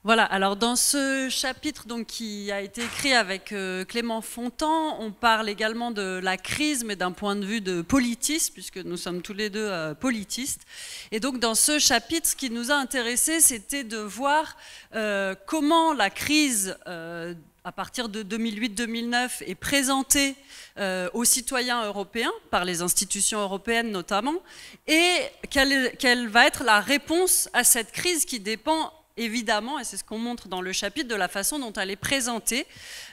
Voilà, alors dans ce chapitre donc, qui a été écrit avec Clément Fontan, on parle également de la crise, mais d'un point de vue de politiste, puisque nous sommes tous les deux politistes. Et donc dans ce chapitre, ce qui nous a intéressés, c'était de voir comment la crise, à partir de 2008-2009, est présentée aux citoyens européens, par les institutions européennes notamment, et quelle va être la réponse à cette crise qui dépend évidemment, et c'est ce qu'on montre dans le chapitre, de la façon dont elle est présentée.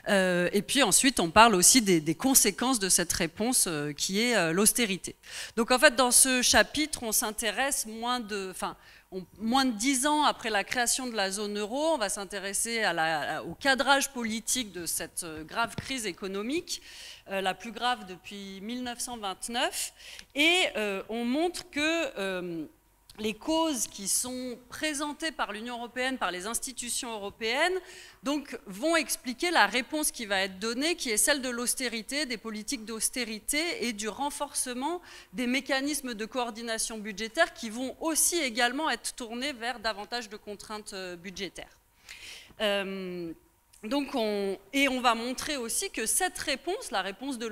Et puis ensuite, on parle aussi des conséquences de cette réponse qui est l'austérité. Donc en fait, dans ce chapitre, on s'intéresse moins de 10 ans après la création de la zone euro, on va s'intéresser au cadrage politique de cette grave crise économique, la plus grave depuis 1929, et on montre que les causes qui sont présentées par l'Union européenne, par les institutions européennes, donc, vont expliquer la réponse qui va être donnée, qui est celle de l'austérité, des politiques d'austérité et du renforcement des mécanismes de coordination budgétaire qui vont aussi également être tournés vers davantage de contraintes budgétaires. Donc on va montrer aussi que cette réponse, la réponse de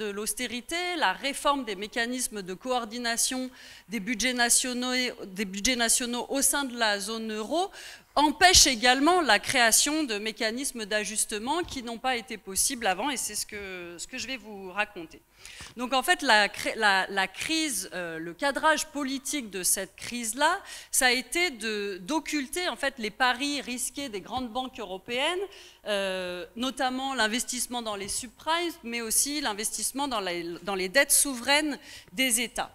l'austérité, la réforme des mécanismes de coordination des budgets nationaux au sein de la zone euro, empêche également la création de mécanismes d'ajustement qui n'ont pas été possibles avant, et c'est ce que je vais vous raconter. Donc en fait, la crise, le cadrage politique de cette crise-là, ça a été d'occulter en fait les paris risqués des grandes banques européennes, notamment l'investissement dans les subprimes, mais aussi l'investissement dans les dettes souveraines des États.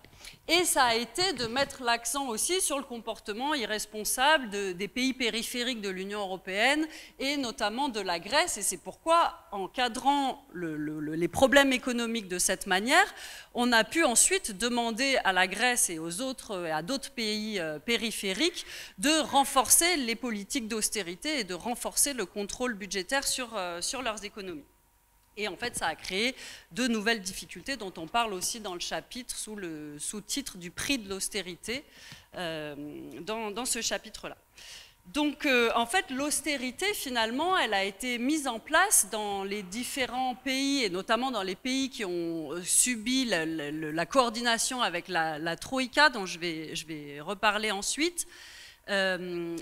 Et ça a été de mettre l'accent aussi sur le comportement irresponsable des pays périphériques de l'Union européenne et notamment de la Grèce. Et c'est pourquoi, en cadrant les problèmes économiques de cette manière, on a pu ensuite demander à la Grèce et à d'autres pays périphériques de renforcer les politiques d'austérité et de renforcer le contrôle budgétaire sur leurs économies. Et en fait, ça a créé de nouvelles difficultés dont on parle aussi dans le chapitre sous le sous-titre du prix de l'austérité dans ce chapitre-là. Donc, en fait, l'austérité, finalement, elle a été mise en place dans les différents pays, et notamment dans les pays qui ont subi la coordination avec la Troïka, dont je vais reparler ensuite.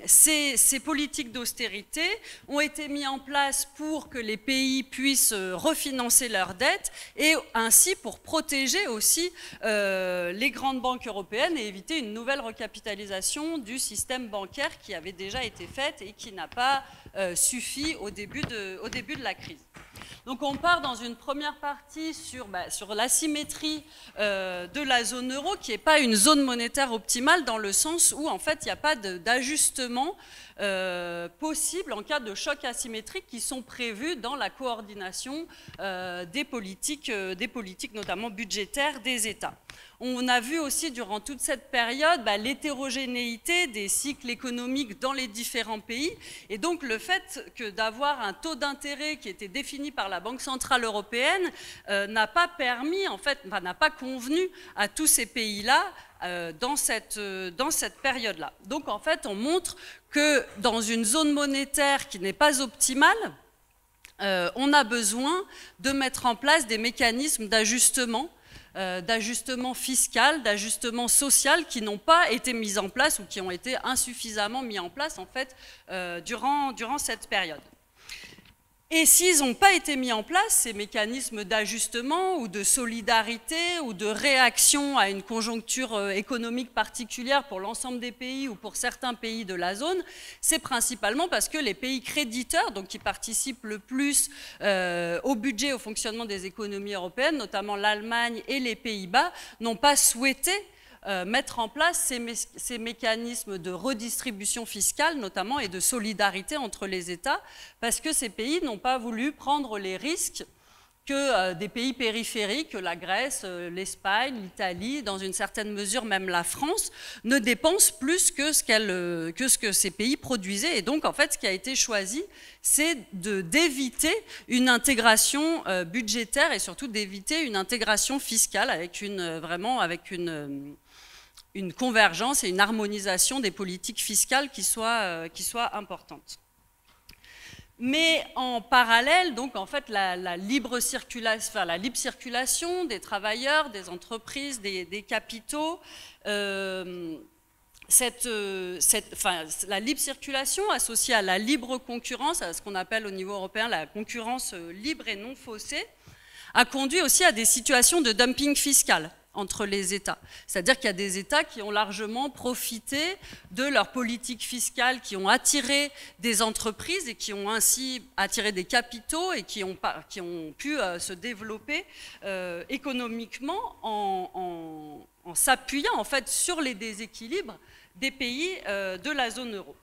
Ces politiques d'austérité ont été mises en place pour que les pays puissent refinancer leurs dettes et ainsi pour protéger aussi les grandes banques européennes et éviter une nouvelle recapitalisation du système bancaire qui avait déjà été faite et qui n'a pas suffi au début de la crise. Donc on part dans une première partie sur l'asymétrie de la zone euro, qui n'est pas une zone monétaire optimale dans le sens où en fait il n'y a pas d'ajustement possible en cas de choc asymétrique qui sont prévus dans la coordination des politiques notamment budgétaires des États. On a vu aussi durant toute cette période l'hétérogénéité des cycles économiques dans les différents pays et donc le fait que d'avoir un taux d'intérêt qui était défini par la Banque centrale européenne n'a pas permis, en fait, n'a pas convenu à tous ces pays-là dans cette période-là. Donc en fait, on montre que dans une zone monétaire qui n'est pas optimale, on a besoin de mettre en place des mécanismes d'ajustement fiscal, d'ajustement social qui n'ont pas été mis en place ou qui ont été insuffisamment mis en place en fait durant cette période. Et s'ils n'ont pas été mis en place, ces mécanismes d'ajustement ou de solidarité ou de réaction à une conjoncture économique particulière pour l'ensemble des pays ou pour certains pays de la zone, c'est principalement parce que les pays créditeurs, donc qui participent le plus au budget, au fonctionnement des économies européennes, notamment l'Allemagne et les Pays-Bas, n'ont pas souhaité mettre en place ces mécanismes de redistribution fiscale notamment et de solidarité entre les États parce que ces pays n'ont pas voulu prendre les risques que des pays périphériques, que la Grèce, l'Espagne, l'Italie, dans une certaine mesure même la France, ne dépensent plus que ce que ces pays produisaient. Et donc, en fait, ce qui a été choisi, c'est d'éviter une intégration budgétaire et surtout d'éviter une intégration fiscale avec une convergence et une harmonisation des politiques fiscales qui soient importantes. Mais en parallèle, donc en fait, la libre circulation des travailleurs, des entreprises, des capitaux, la libre circulation associée à la libre concurrence, à ce qu'on appelle au niveau européen la concurrence libre et non faussée, a conduit aussi à des situations de dumping fiscal entre les États. C'est-à-dire qu'il y a des États qui ont largement profité de leur politique fiscale, qui ont attiré des entreprises et qui ont ainsi attiré des capitaux et qui ont pu se développer économiquement en s'appuyant en fait sur les déséquilibres des pays de la zone euro.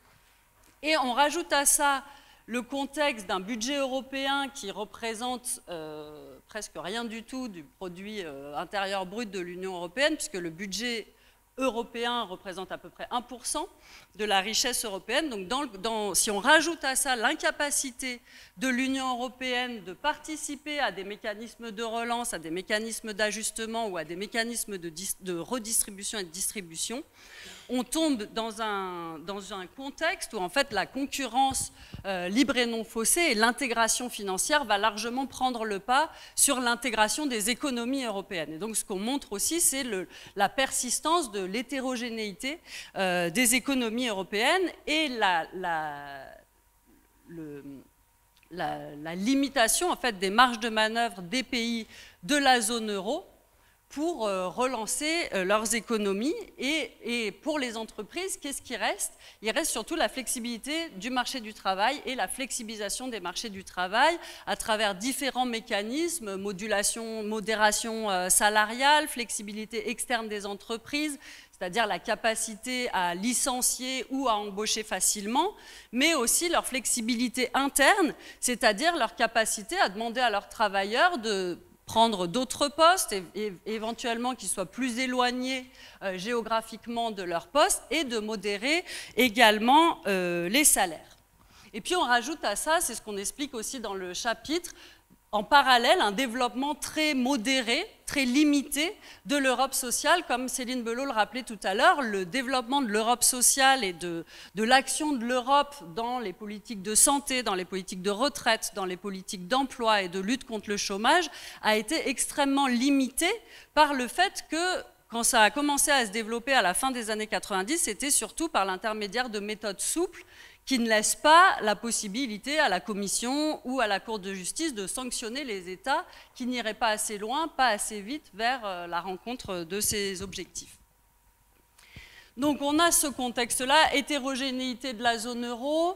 Et on rajoute à ça le contexte d'un budget européen qui représente presque rien du tout du produit intérieur brut de l'Union européenne, puisque le budget européen représente à peu près 1% de la richesse européenne. Donc si on rajoute à ça l'incapacité de l'Union européenne de participer à des mécanismes de relance, à des mécanismes d'ajustement ou à des mécanismes de redistribution et de distribution, on tombe dans un contexte où en fait la concurrence libre et non faussée et l'intégration financière va largement prendre le pas sur l'intégration des économies européennes. Et donc ce qu'on montre aussi, c'est la persistance de l'hétérogénéité des économies européennes et la limitation en fait des marges de manœuvre des pays de la zone euro pour relancer leurs économies. Et pour les entreprises, qu'est-ce qui reste? Il reste surtout la flexibilité du marché du travail et la flexibilisation des marchés du travail à travers différents mécanismes, modération salariale, flexibilité externe des entreprises, c'est-à-dire la capacité à licencier ou à embaucher facilement, mais aussi leur flexibilité interne, c'est-à-dire leur capacité à demander à leurs travailleurs de prendre d'autres postes, et éventuellement qu'ils soient plus éloignés géographiquement de leur poste, et de modérer également les salaires. Et puis on rajoute à ça, c'est ce qu'on explique aussi dans le chapitre, en parallèle, un développement très modéré, très limité de l'Europe sociale, comme Céline Belot le rappelait tout à l'heure. Le développement de l'Europe sociale et de l'action de l'Europe dans les politiques de santé, dans les politiques de retraite, dans les politiques d'emploi et de lutte contre le chômage a été extrêmement limité par le fait que, quand ça a commencé à se développer à la fin des années 90, c'était surtout par l'intermédiaire de méthodes souples qui ne laisse pas la possibilité à la Commission ou à la Cour de justice de sanctionner les États qui n'iraient pas assez loin, pas assez vite vers la rencontre de ces objectifs. Donc on a ce contexte-là, hétérogénéité de la zone euro,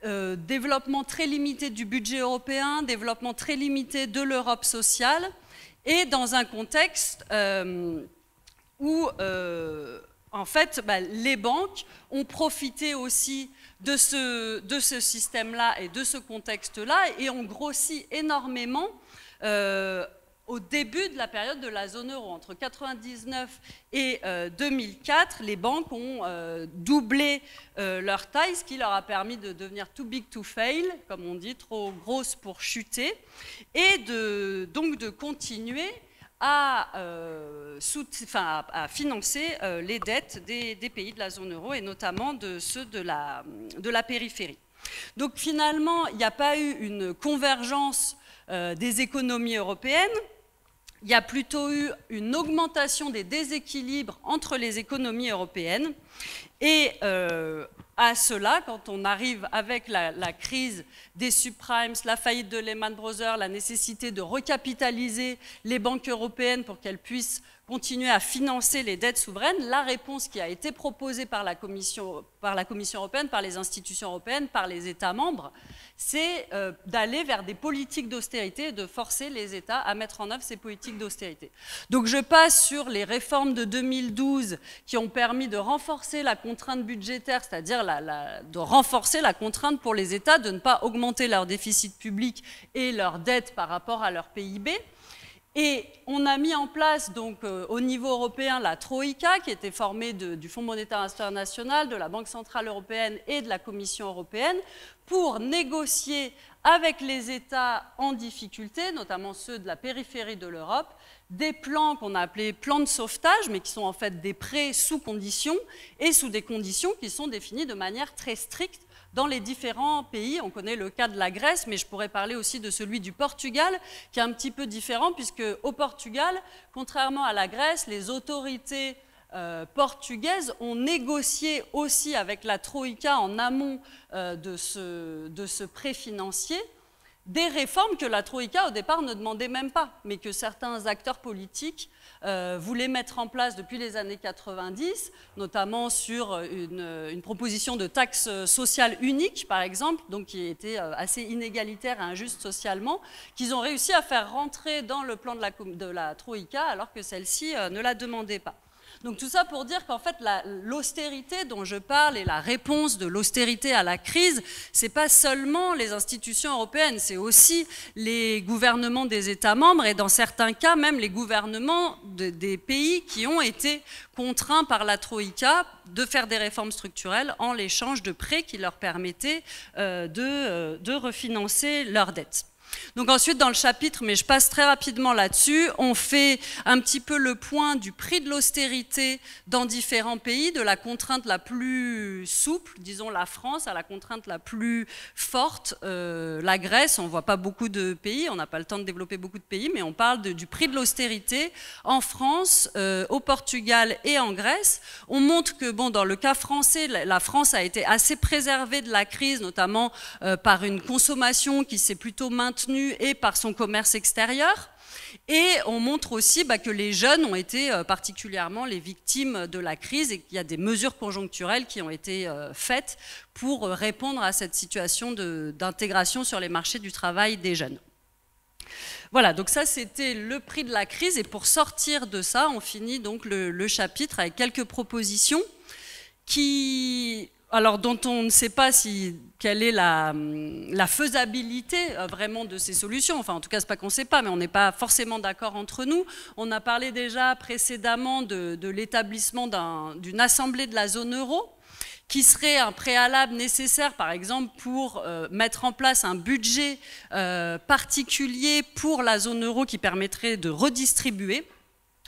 développement très limité du budget européen, développement très limité de l'Europe sociale, et dans un contexte où en fait, les banques ont profité aussi de ce système-là et de ce contexte-là et ont grossi énormément au début de la période de la zone euro. Entre 1999 et 2004, les banques ont doublé leur taille, ce qui leur a permis de devenir too big to fail, comme on dit, trop grosses pour chuter, et donc de continuer à financer les dettes des pays de la zone euro et notamment de ceux de la périphérie. Donc finalement, il n'y a pas eu une convergence des économies européennes, il y a plutôt eu une augmentation des déséquilibres entre les économies européennes. Et à cela, quand on arrive avec la crise des subprimes, la faillite de Lehman Brothers, la nécessité de recapitaliser les banques européennes pour qu'elles puissent continuer à financer les dettes souveraines, la réponse qui a été proposée par la Commission européenne, par les institutions européennes, par les États membres, c'est d'aller vers des politiques d'austérité et de forcer les États à mettre en œuvre ces politiques d'austérité. Donc je passe sur les réformes de 2012 qui ont permis de renforcer la contrainte budgétaire, c'est-à-dire de renforcer la contrainte pour les États de ne pas augmenter leur déficit public et leur dette par rapport à leur PIB. Et on a mis en place donc, au niveau européen la Troïka, qui était formée du Fonds monétaire international, de la Banque centrale européenne et de la Commission européenne, pour négocier avec les États en difficulté, notamment ceux de la périphérie de l'Europe, des plans qu'on a appelés plans de sauvetage, mais qui sont en fait des prêts sous conditions, et sous des conditions qui sont définies de manière très stricte dans les différents pays. On connaît le cas de la Grèce, mais je pourrais parler aussi de celui du Portugal, qui est un petit peu différent, puisque au Portugal, contrairement à la Grèce, les autorités portugaises ont négocié aussi avec la Troïka en amont de ce prêt financier des réformes que la Troïka au départ ne demandait même pas, mais que certains acteurs politiques voulaient mettre en place depuis les années 90, notamment sur une proposition de taxe sociale unique, par exemple, donc qui était assez inégalitaire et injuste socialement, qu'ils ont réussi à faire rentrer dans le plan de la Troïka, alors que celle-ci ne la demandait pas. Donc tout ça pour dire qu'en fait l'austérité dont je parle et la réponse de l'austérité à la crise, ce n'est pas seulement les institutions européennes, c'est aussi les gouvernements des États membres et dans certains cas même les gouvernements des pays qui ont été contraints par la Troïka de faire des réformes structurelles en l'échange de prêts qui leur permettaient de refinancer leurs dettes. Donc ensuite dans le chapitre, mais je passe très rapidement là-dessus, on fait un petit peu le point du prix de l'austérité dans différents pays, de la contrainte la plus souple, disons la France, à la contrainte la plus forte, la Grèce. On ne voit pas beaucoup de pays, on n'a pas le temps de développer beaucoup de pays, mais on parle du prix de l'austérité en France, au Portugal et en Grèce. On montre que bon, dans le cas français, la France a été assez préservée de la crise, notamment par une consommation qui s'est plutôt maintenue et par son commerce extérieur. Et on montre aussi que les jeunes ont été particulièrement les victimes de la crise et qu'il y a des mesures conjoncturelles qui ont été faites pour répondre à cette situation d'intégration sur les marchés du travail des jeunes. Voilà, donc ça c'était le prix de la crise et pour sortir de ça, on finit donc le chapitre avec quelques propositions dont on ne sait pas quelle est la faisabilité vraiment de ces solutions. Enfin, en tout cas, ce n'est pas qu'on ne sait pas, mais on n'est pas forcément d'accord entre nous. On a parlé déjà précédemment de l'établissement d'une assemblée de la zone euro, qui serait un préalable nécessaire, par exemple, pour mettre en place un budget particulier pour la zone euro qui permettrait de redistribuer.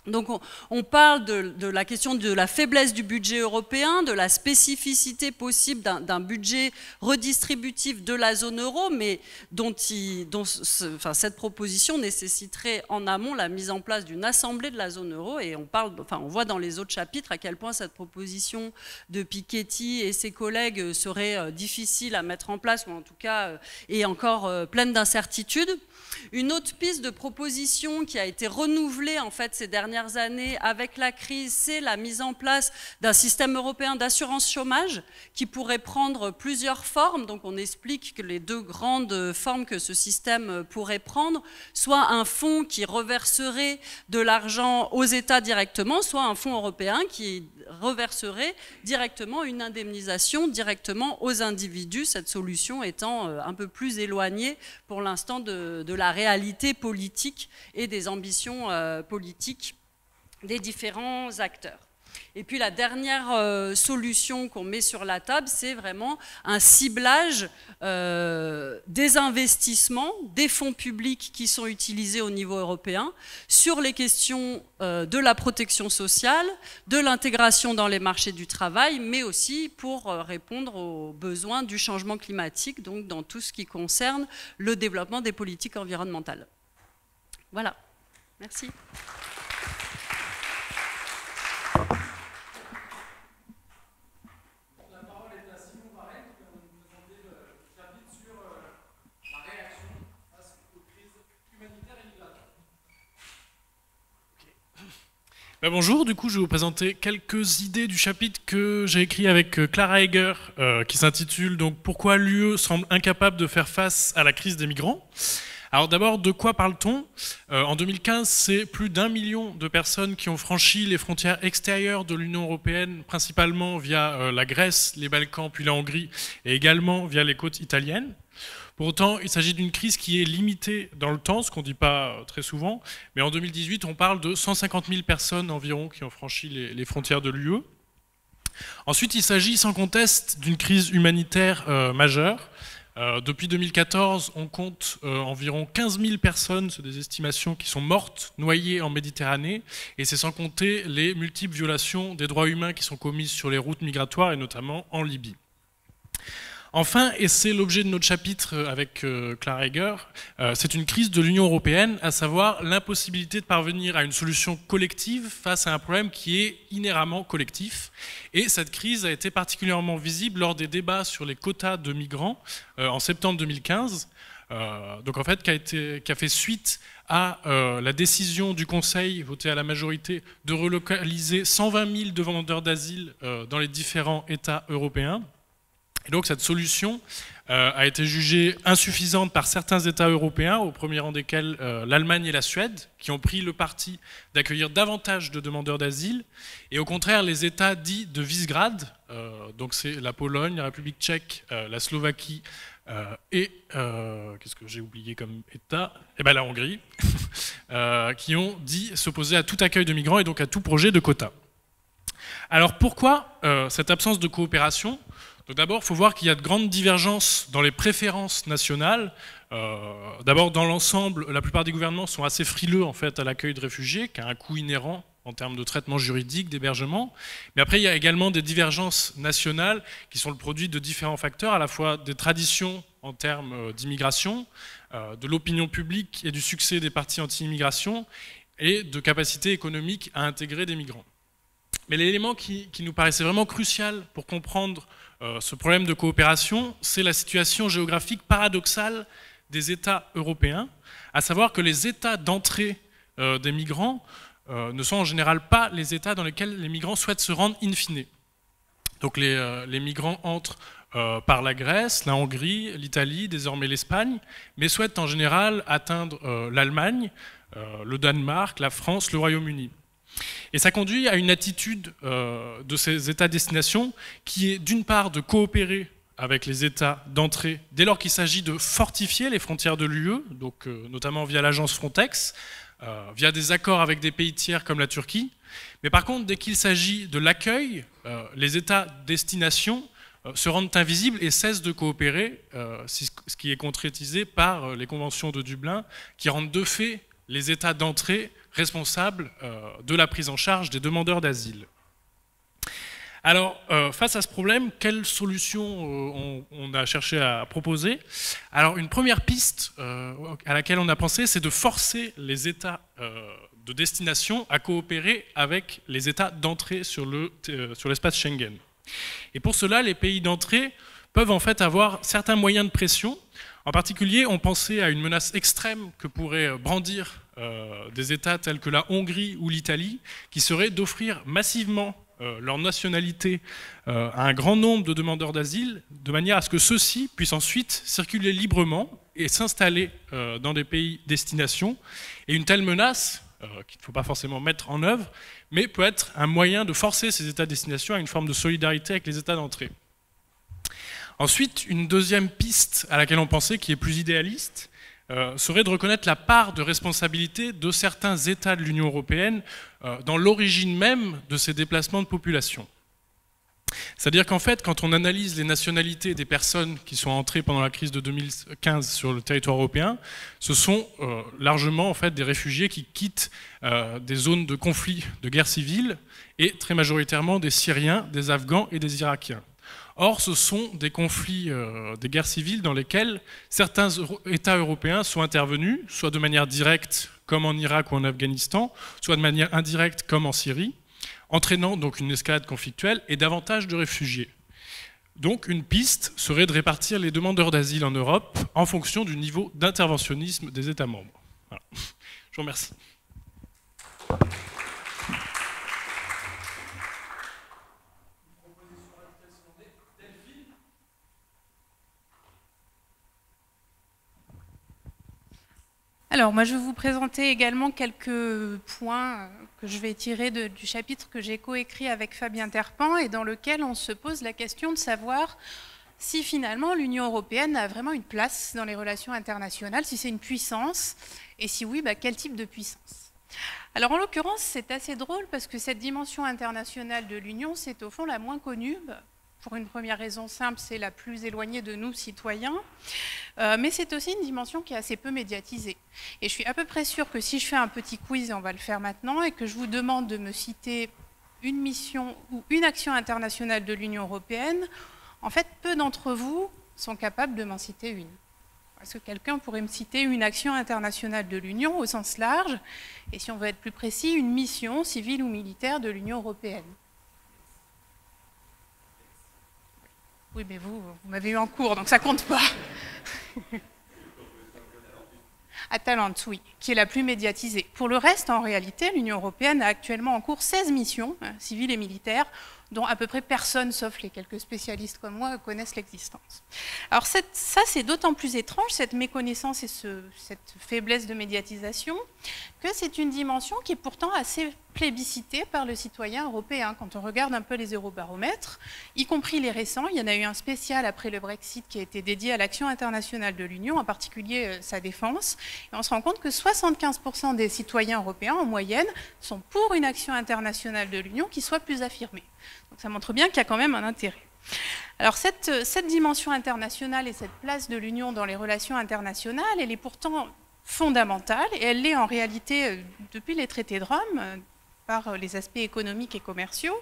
Donc on parle de la question de la faiblesse du budget européen, de la spécificité possible d'un budget redistributif de la zone euro, mais cette proposition nécessiterait en amont la mise en place d'une assemblée de la zone euro, et on voit dans les autres chapitres à quel point cette proposition de Piketty et ses collègues serait difficile à mettre en place, ou en tout cas est encore pleine d'incertitudes. Une autre piste de proposition qui a été renouvelée en fait ces dernières années avec la crise, c'est la mise en place d'un système européen d'assurance chômage qui pourrait prendre plusieurs formes. Donc on explique que les deux grandes formes que ce système pourrait prendre, soit un fonds qui reverserait de l'argent aux États directement, soit un fonds européen qui reverserait directement une indemnisation directement aux individus, cette solution étant un peu plus éloignée pour l'instant de la réalité politique et des ambitions politiques des différents acteurs. Et puis la dernière solution qu'on met sur la table, c'est vraiment un ciblage des investissements, des fonds publics qui sont utilisés au niveau européen sur les questions de la protection sociale, de l'intégration dans les marchés du travail, mais aussi pour répondre aux besoins du changement climatique, donc dans tout ce qui concerne le développement des politiques environnementales. Voilà, merci. Bonjour, du coup je vais vous présenter quelques idées du chapitre que j'ai écrit avec Clara Heger qui s'intitule donc « Pourquoi l'UE semble incapable de faire face à la crise des migrants ?» Alors d'abord, de quoi parle-t-on? En 2015, c'est plus d'1 million de personnes qui ont franchi les frontières extérieures de l'Union européenne, principalement via la Grèce, les Balkans, puis la Hongrie, et également via les côtes italiennes. Pour autant, il s'agit d'une crise qui est limitée dans le temps, ce qu'on ne dit pas très souvent, mais en 2018, on parle de 150 000 personnes environ qui ont franchi les frontières de l'UE. Ensuite, il s'agit sans conteste d'une crise humanitaire majeure. Depuis 2014, on compte environ 15 000 personnes, c'est des estimations, qui sont mortes, noyées en Méditerranée, et c'est sans compter les multiples violations des droits humains qui sont commises sur les routes migratoires, et notamment en Libye. Enfin, et c'est l'objet de notre chapitre avec Clara Heger, c'est une crise de l'Union européenne, à savoir l'impossibilité de parvenir à une solution collective face à un problème qui est inhéremment collectif. Et cette crise a été particulièrement visible lors des débats sur les quotas de migrants en septembre 2015, donc en fait qui a fait suite à la décision du Conseil, votée à la majorité, de relocaliser 120 000 demandeurs d'asile dans les différents États européens. Et donc cette solution a été jugée insuffisante par certains États européens, au premier rang desquels l'Allemagne et la Suède, qui ont pris le parti d'accueillir davantage de demandeurs d'asile, et au contraire les États dits de Visegrad, donc c'est la Pologne, la République tchèque, la Slovaquie et qu'est-ce que j'ai oublié comme État? Eh bien la Hongrie, qui ont dit s'opposer à tout accueil de migrants et donc à tout projet de quotas. Alors pourquoi cette absence de coopération? Donc d'abord, il faut voir qu'il y a de grandes divergences dans les préférences nationales. D'abord, dans l'ensemble, la plupart des gouvernements sont assez frileux en fait, à l'accueil de réfugiés, qui a un coût inhérent en termes de traitement juridique, d'hébergement. Mais après, il y a également des divergences nationales qui sont le produit de différents facteurs, à la fois des traditions en termes d'immigration, de l'opinion publique et du succès des partis anti-immigration, et de capacité économique à intégrer des migrants. Mais l'élément qui nous paraissait vraiment crucial pour comprendre ce problème de coopération, c'est la situation géographique paradoxale des États européens, à savoir que les États d'entrée des migrants ne sont en général pas les États dans lesquels les migrants souhaitent se rendre in fine. Donc les migrants entrent par la Grèce, la Hongrie, l'Italie, désormais l'Espagne, mais souhaitent en général atteindre l'Allemagne, le Danemark, la France, le Royaume-Uni. Et ça conduit à une attitude de ces États-destination qui est d'une part de coopérer avec les États d'entrée dès lors qu'il s'agit de fortifier les frontières de l'UE, donc notamment via l'agence Frontex, via des accords avec des pays tiers comme la Turquie. Mais par contre, dès qu'il s'agit de l'accueil, les États-destination se rendent invisibles et cessent de coopérer, ce qui est concrétisé par les conventions de Dublin, qui rendent de fait les États d'entrée responsables de la prise en charge des demandeurs d'asile. Alors, face à ce problème, quelle solution on a cherché à proposer? Alors, une première piste à laquelle on a pensé, c'est de forcer les États de destination à coopérer avec les États d'entrée sur l'espace Schengen. Et pour cela, les pays d'entrée peuvent en fait avoir certains moyens de pression. En particulier, on pensait à une menace extrême que pourraient brandir des États tels que la Hongrie ou l'Italie, qui serait d'offrir massivement leur nationalité à un grand nombre de demandeurs d'asile, de manière à ce que ceux-ci puissent ensuite circuler librement et s'installer dans des pays destination. Et une telle menace, qu'il ne faut pas forcément mettre en œuvre, mais peut être un moyen de forcer ces États de destination à une forme de solidarité avec les États d'entrée. Ensuite, une deuxième piste à laquelle on pensait, qui est plus idéaliste, serait de reconnaître la part de responsabilité de certains États de l'Union européenne dans l'origine même de ces déplacements de population. C'est-à-dire qu'en fait, quand on analyse les nationalités des personnes qui sont entrées pendant la crise de 2015 sur le territoire européen, ce sont largement en fait, des réfugiés qui quittent des zones de conflit, de guerre civile, et très majoritairement des Syriens, des Afghans et des Irakiens. Or, ce sont des conflits, des guerres civiles dans lesquelles certains États européens sont intervenus, soit de manière directe, comme en Irak ou en Afghanistan, soit de manière indirecte, comme en Syrie, entraînant donc une escalade conflictuelle et davantage de réfugiés. Donc, une piste serait de répartir les demandeurs d'asile en Europe en fonction du niveau d'interventionnisme des États membres. Voilà. Je vous remercie. Alors, moi, je vais vous présenter également quelques points que je vais tirer du chapitre que j'ai coécrit avec Fabien Terpan et dans lequel on se pose la question de savoir si finalement l'Union européenne a vraiment une place dans les relations internationales, si c'est une puissance, et si oui, quel type de puissance? Alors en l'occurrence, c'est assez drôle parce que cette dimension internationale de l'Union, c'est au fond la moins connue, pour une première raison simple, c'est la plus éloignée de nous, citoyens, mais c'est aussi une dimension qui est assez peu médiatisée. Et je suis à peu près sûre que si je fais un petit quiz, et on va le faire maintenant, et que je vous demande de me citer une mission ou une action internationale de l'Union européenne, en fait, peu d'entre vous sont capables de m'en citer une. Est-ce que quelqu'un pourrait me citer une action internationale de l'Union au sens large, et si on veut être plus précis, une mission civile ou militaire de l'Union européenne? Oui, mais vous m'avez eu en cours, donc ça compte pas. Atalante, oui, qui est la plus médiatisée. Pour le reste, en réalité, l'Union européenne a actuellement en cours 16 missions civiles et militaires, dont à peu près personne, sauf les quelques spécialistes comme moi, connaissent l'existence. Alors ça, c'est d'autant plus étrange, cette méconnaissance et cette faiblesse de médiatisation, que c'est une dimension qui est pourtant assez plébiscitée par le citoyen européen. Quand on regarde un peu les eurobaromètres, y compris les récents, il y en a eu un spécial après le Brexit qui a été dédié à l'action internationale de l'Union, en particulier sa défense, et on se rend compte que 75% des citoyens européens, en moyenne, sont pour une action internationale de l'Union qui soit plus affirmée. Donc ça montre bien qu'il y a quand même un intérêt. Alors cette dimension internationale et cette place de l'Union dans les relations internationales, elle est pourtant fondamentale, et elle l'est en réalité depuis les traités de Rome, par les aspects économiques et commerciaux,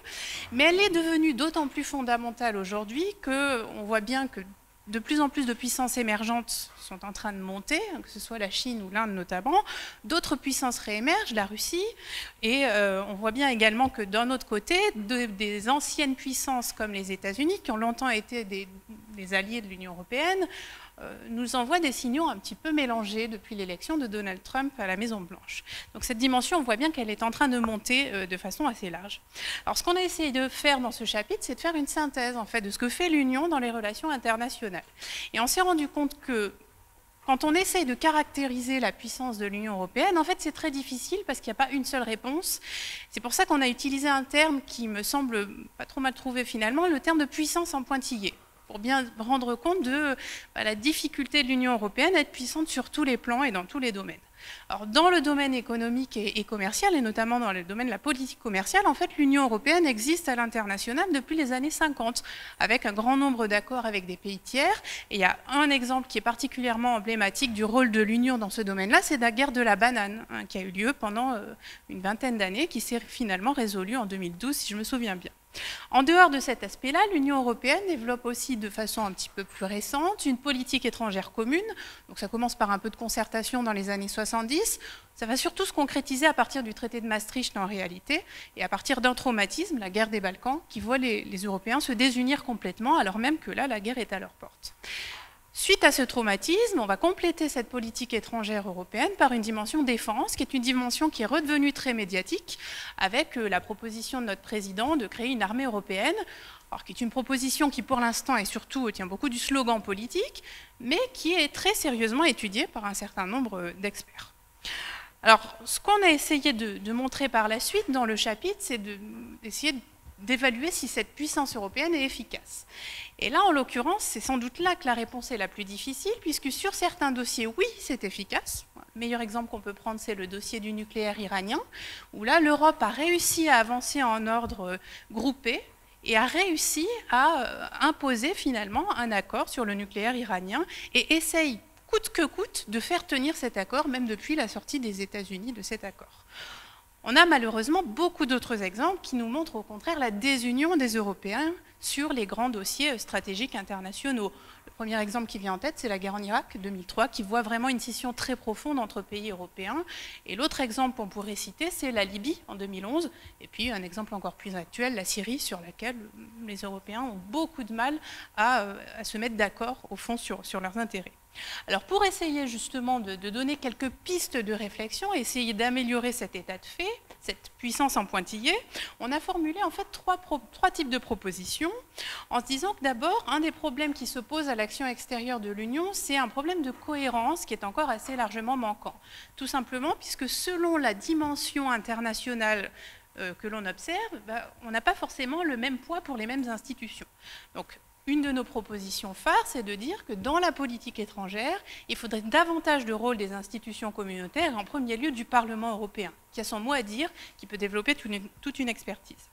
mais elle est devenue d'autant plus fondamentale aujourd'hui qu'on voit bien que de plus en plus de puissances émergentes sont en train de monter, que ce soit la Chine ou l'Inde notamment. D'autres puissances réémergent, la Russie, et on voit bien également que d'un autre côté, des anciennes puissances comme les États-Unis, qui ont longtemps été des alliés de l'Union européenne, nous envoient des signaux un petit peu mélangés depuis l'élection de Donald Trump à la Maison-Blanche. Donc cette dimension, on voit bien qu'elle est en train de monter de façon assez large. Alors ce qu'on a essayé de faire dans ce chapitre, c'est de faire une synthèse en fait, de ce que fait l'Union dans les relations internationales. Et on s'est rendu compte que quand on essaye de caractériser la puissance de l'Union européenne, en fait c'est très difficile parce qu'il n'y a pas une seule réponse. C'est pour ça qu'on a utilisé un terme qui me semble pas trop mal trouvé finalement, le terme de puissance en pointillé, pour bien rendre compte de la difficulté de l'Union européenne à être puissante sur tous les plans et dans tous les domaines. Alors, dans le domaine économique et commercial, et notamment dans le domaine de la politique commerciale, en fait, l'Union européenne existe à l'international depuis les années 50, avec un grand nombre d'accords avec des pays tiers. Et il y a un exemple qui est particulièrement emblématique du rôle de l'Union dans ce domaine-là, c'est la guerre de la banane, qui a eu lieu pendant une vingtaine d'années, qui s'est finalement résolue en 2012, si je me souviens bien. En dehors de cet aspect-là, l'Union européenne développe aussi de façon un petit peu plus récente une politique étrangère commune. Donc ça commence par un peu de concertation dans les années 70. Ça va surtout se concrétiser à partir du traité de Maastricht en réalité, et à partir d'un traumatisme, la guerre des Balkans, qui voit les Européens se désunir complètement, alors même que là, la guerre est à leur porte. Suite à ce traumatisme, on va compléter cette politique étrangère européenne par une dimension défense, qui est une dimension qui est redevenue très médiatique, avec la proposition de notre président de créer une armée européenne, alors qui est une proposition qui pour l'instant et surtout tient beaucoup du slogan politique, mais qui est très sérieusement étudiée par un certain nombre d'experts. Alors, ce qu'on a essayé de montrer par la suite dans le chapitre, c'est d'essayer d'évaluer si cette puissance européenne est efficace. Et là, en l'occurrence, c'est sans doute là que la réponse est la plus difficile, puisque sur certains dossiers, oui, c'est efficace. Le meilleur exemple qu'on peut prendre, c'est le dossier du nucléaire iranien, où là, l'Europe a réussi à avancer en ordre groupé et a réussi à imposer finalement un accord sur le nucléaire iranien et essaye coûte que coûte de faire tenir cet accord, même depuis la sortie des États-Unis de cet accord. On a malheureusement beaucoup d'autres exemples qui nous montrent au contraire la désunion des Européens sur les grands dossiers stratégiques internationaux. Le premier exemple qui vient en tête, c'est la guerre en Irak 2003, qui voit vraiment une scission très profonde entre pays européens. Et l'autre exemple qu'on pourrait citer, c'est la Libye en 2011, et puis un exemple encore plus actuel, la Syrie, sur laquelle les Européens ont beaucoup de mal à se mettre d'accord, au fond, sur leurs intérêts. Alors pour essayer justement de donner quelques pistes de réflexion, essayer d'améliorer cet état de fait, cette puissance en pointillé, on a formulé en fait trois types de propositions, en se disant que d'abord, un des problèmes qui se pose à l'action extérieure de l'Union, c'est un problème de cohérence qui est encore assez largement manquant. Tout simplement puisque selon la dimension internationale que l'on observe, on n'a pas forcément le même poids pour les mêmes institutions. Donc, une de nos propositions phares, c'est de dire que dans la politique étrangère, il faudrait davantage de rôle des institutions communautaires, et en premier lieu du Parlement européen, qui a son mot à dire, qui peut développer toute une expertise.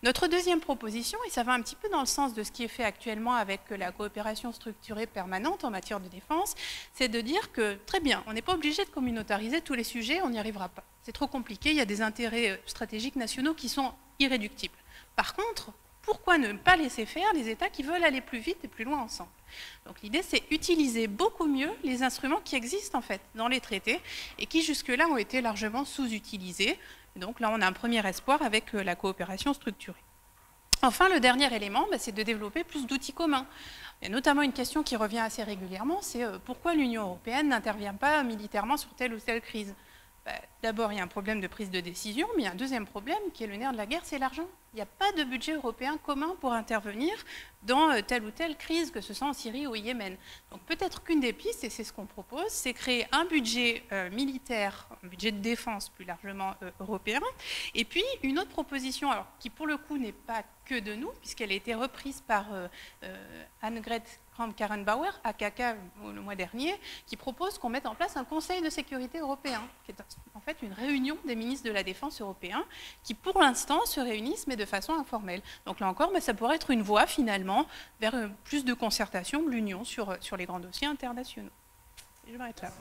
Notre deuxième proposition, et ça va un petit peu dans le sens de ce qui est fait actuellement avec la coopération structurée permanente en matière de défense, c'est de dire que, très bien, on n'est pas obligé de communautariser tous les sujets, on n'y arrivera pas. C'est trop compliqué, il y a des intérêts stratégiques nationaux qui sont irréductibles. Par contre, pourquoi ne pas laisser faire les États qui veulent aller plus vite et plus loin ensemble? Donc l'idée, c'est utiliser beaucoup mieux les instruments qui existent en fait dans les traités et qui jusque-là ont été largement sous-utilisés. Donc là, on a un premier espoir avec la coopération structurée. Enfin, le dernier élément, c'est de développer plus d'outils communs. Il y a notamment une question qui revient assez régulièrement, c'est pourquoi l'Union européenne n'intervient pas militairement sur telle ou telle crise? D'abord, il y a un problème de prise de décision, mais il y a un deuxième problème qui est le nerf de la guerre, c'est l'argent. Il n'y a pas de budget européen commun pour intervenir dans telle ou telle crise, que ce soit en Syrie ou au Yémen. Donc peut-être qu'une des pistes, et c'est ce qu'on propose, c'est créer un budget militaire, un budget de défense plus largement européen, et puis une autre proposition, alors, qui pour le coup n'est pas que de nous, puisqu'elle a été reprise par Annegret Kramp-Karrenbauer, AKK, le mois dernier, qui propose qu'on mette en place un Conseil de sécurité européen, qui est en fait une réunion des ministres de la Défense européens, qui pour l'instant se réunissent, mais de façon informelle. Donc là encore, ça pourrait être une voie finalement vers plus de concertation de l'Union sur les grands dossiers internationaux. Et je m'arrête là.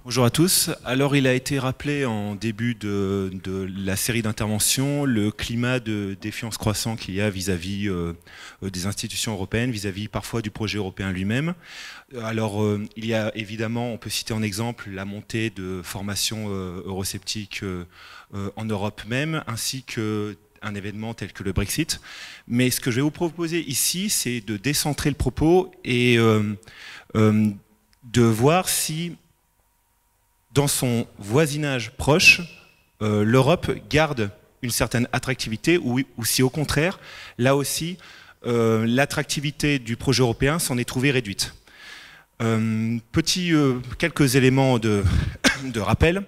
Bonjour à tous. Alors il a été rappelé en début de la série d'interventions le climat de défiance croissant qu'il y a vis-à-vis des institutions européennes, vis-à-vis parfois du projet européen lui-même. Alors il y a évidemment, on peut citer en exemple la montée de formations eurosceptiques en Europe même, ainsi que un événement tel que le Brexit. Mais ce que je vais vous proposer ici, c'est de décentrer le propos et de voir si dans son voisinage proche, l'Europe garde une certaine attractivité ou si au contraire, là aussi, l'attractivité du projet européen s'en est trouvée réduite. Quelques éléments de rappel.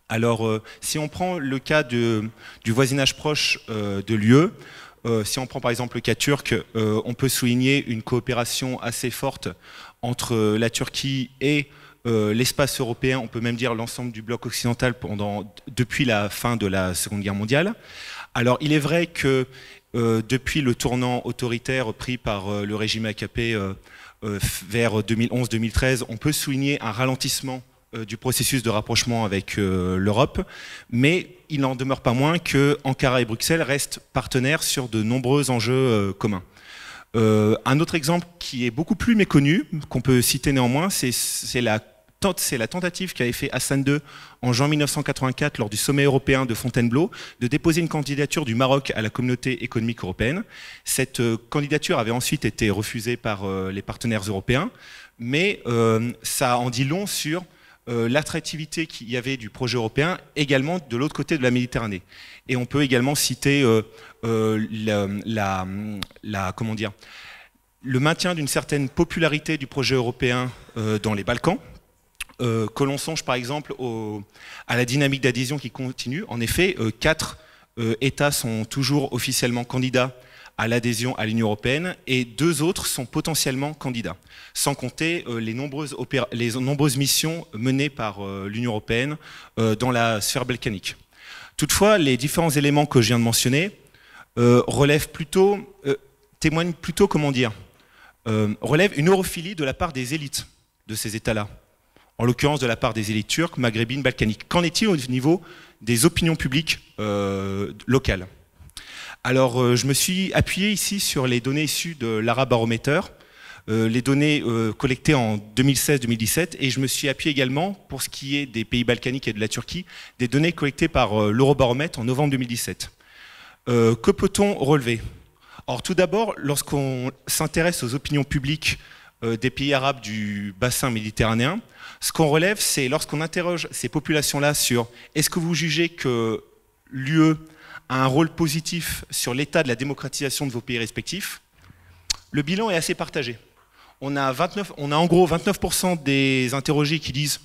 Alors, si on prend le cas du voisinage proche de l'UE, si on prend par exemple le cas turc, on peut souligner une coopération assez forte entre la Turquie et l'espace européen, on peut même dire l'ensemble du bloc occidental depuis la fin de la Seconde Guerre mondiale. Alors il est vrai que depuis le tournant autoritaire pris par le régime AKP vers 2011-2013, on peut souligner un ralentissement du processus de rapprochement avec l'Europe, mais il n'en demeure pas moins que Ankara et Bruxelles restent partenaires sur de nombreux enjeux communs. Un autre exemple qui est beaucoup plus méconnu, qu'on peut citer néanmoins, c'est la tentative qu'avait fait Hassan II en juin 1984 lors du sommet européen de Fontainebleau de déposer une candidature du Maroc à la communauté économique européenne. Cette candidature avait ensuite été refusée par les partenaires européens, mais ça en dit long sur l'attractivité qu'il y avait du projet européen également de l'autre côté de la Méditerranée. Et on peut également citer comment dire, le maintien d'une certaine popularité du projet européen dans les Balkans, que l'on songe par exemple à la dynamique d'adhésion qui continue. En effet, 4 États sont toujours officiellement candidats à l'adhésion à l'Union européenne et 2 autres sont potentiellement candidats, sans compter les nombreuses missions menées par l'Union européenne dans la sphère balkanique. Toutefois, les différents éléments que je viens de mentionner témoignent plutôt, comment dire, relèvent une europhilie de la part des élites de ces États-là, en l'occurrence de la part des élites turques, maghrébines, balkaniques. Qu'en est-il au niveau des opinions publiques locales? Alors, je me suis appuyé ici sur les données issues de l'Arabarometer, les données collectées en 2016-2017, et je me suis appuyé également, pour ce qui est des pays balkaniques et de la Turquie, des données collectées par l'Eurobaromètre en novembre 2017. Que peut-on relever? Alors, tout d'abord, lorsqu'on s'intéresse aux opinions publiques des pays arabes du bassin méditerranéen, ce qu'on relève, c'est lorsqu'on interroge ces populations-là sur est-ce que vous jugez que l'UE a un rôle positif sur l'état de la démocratisation de vos pays respectifs, le bilan est assez partagé. On a en gros 29% des interrogés qui disent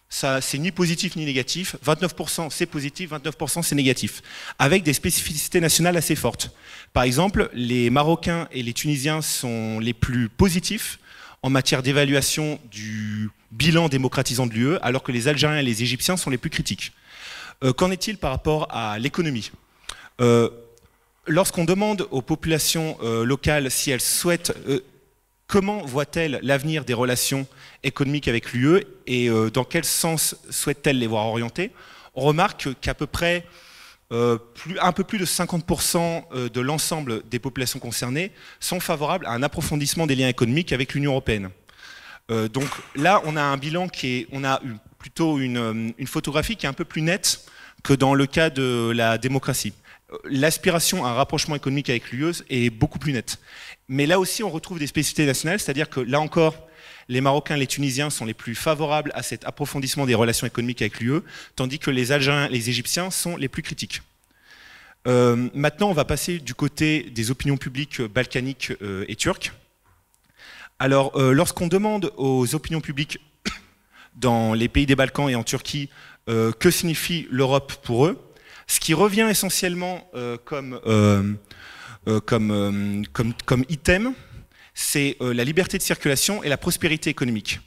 ça c'est ni positif ni négatif, 29% c'est positif, 29% c'est négatif, avec des spécificités nationales assez fortes. Par exemple, les Marocains et les Tunisiens sont les plus positifs en matière d'évaluation du bilan démocratisant de l'UE, alors que les Algériens et les Égyptiens sont les plus critiques. Qu'en est-il par rapport à l'économie ? Lorsqu'on demande aux populations locales si elles souhaitent, comment voient-elles l'avenir des relations économiques avec l'UE et dans quel sens souhaitent-elles les voir orientées, on remarque qu'à peu près un peu plus de 50% de l'ensemble des populations concernées sont favorables à un approfondissement des liens économiques avec l'Union européenne. Donc là, on a un bilan on a plutôt une photographie qui est un peu plus nette que dans le cas de la démocratie. L'aspiration à un rapprochement économique avec l'UE est beaucoup plus nette. Mais là aussi, on retrouve des spécificités nationales, c'est-à-dire que là encore, les Marocains et les Tunisiens sont les plus favorables à cet approfondissement des relations économiques avec l'UE, tandis que les Algériens et les Égyptiens sont les plus critiques. Maintenant, on va passer du côté des opinions publiques balkaniques et turques. Alors, lorsqu'on demande aux opinions publiques dans les pays des Balkans et en Turquie que signifie l'Europe pour eux, ce qui revient essentiellement comme item, c'est la liberté de circulation et la prospérité économique.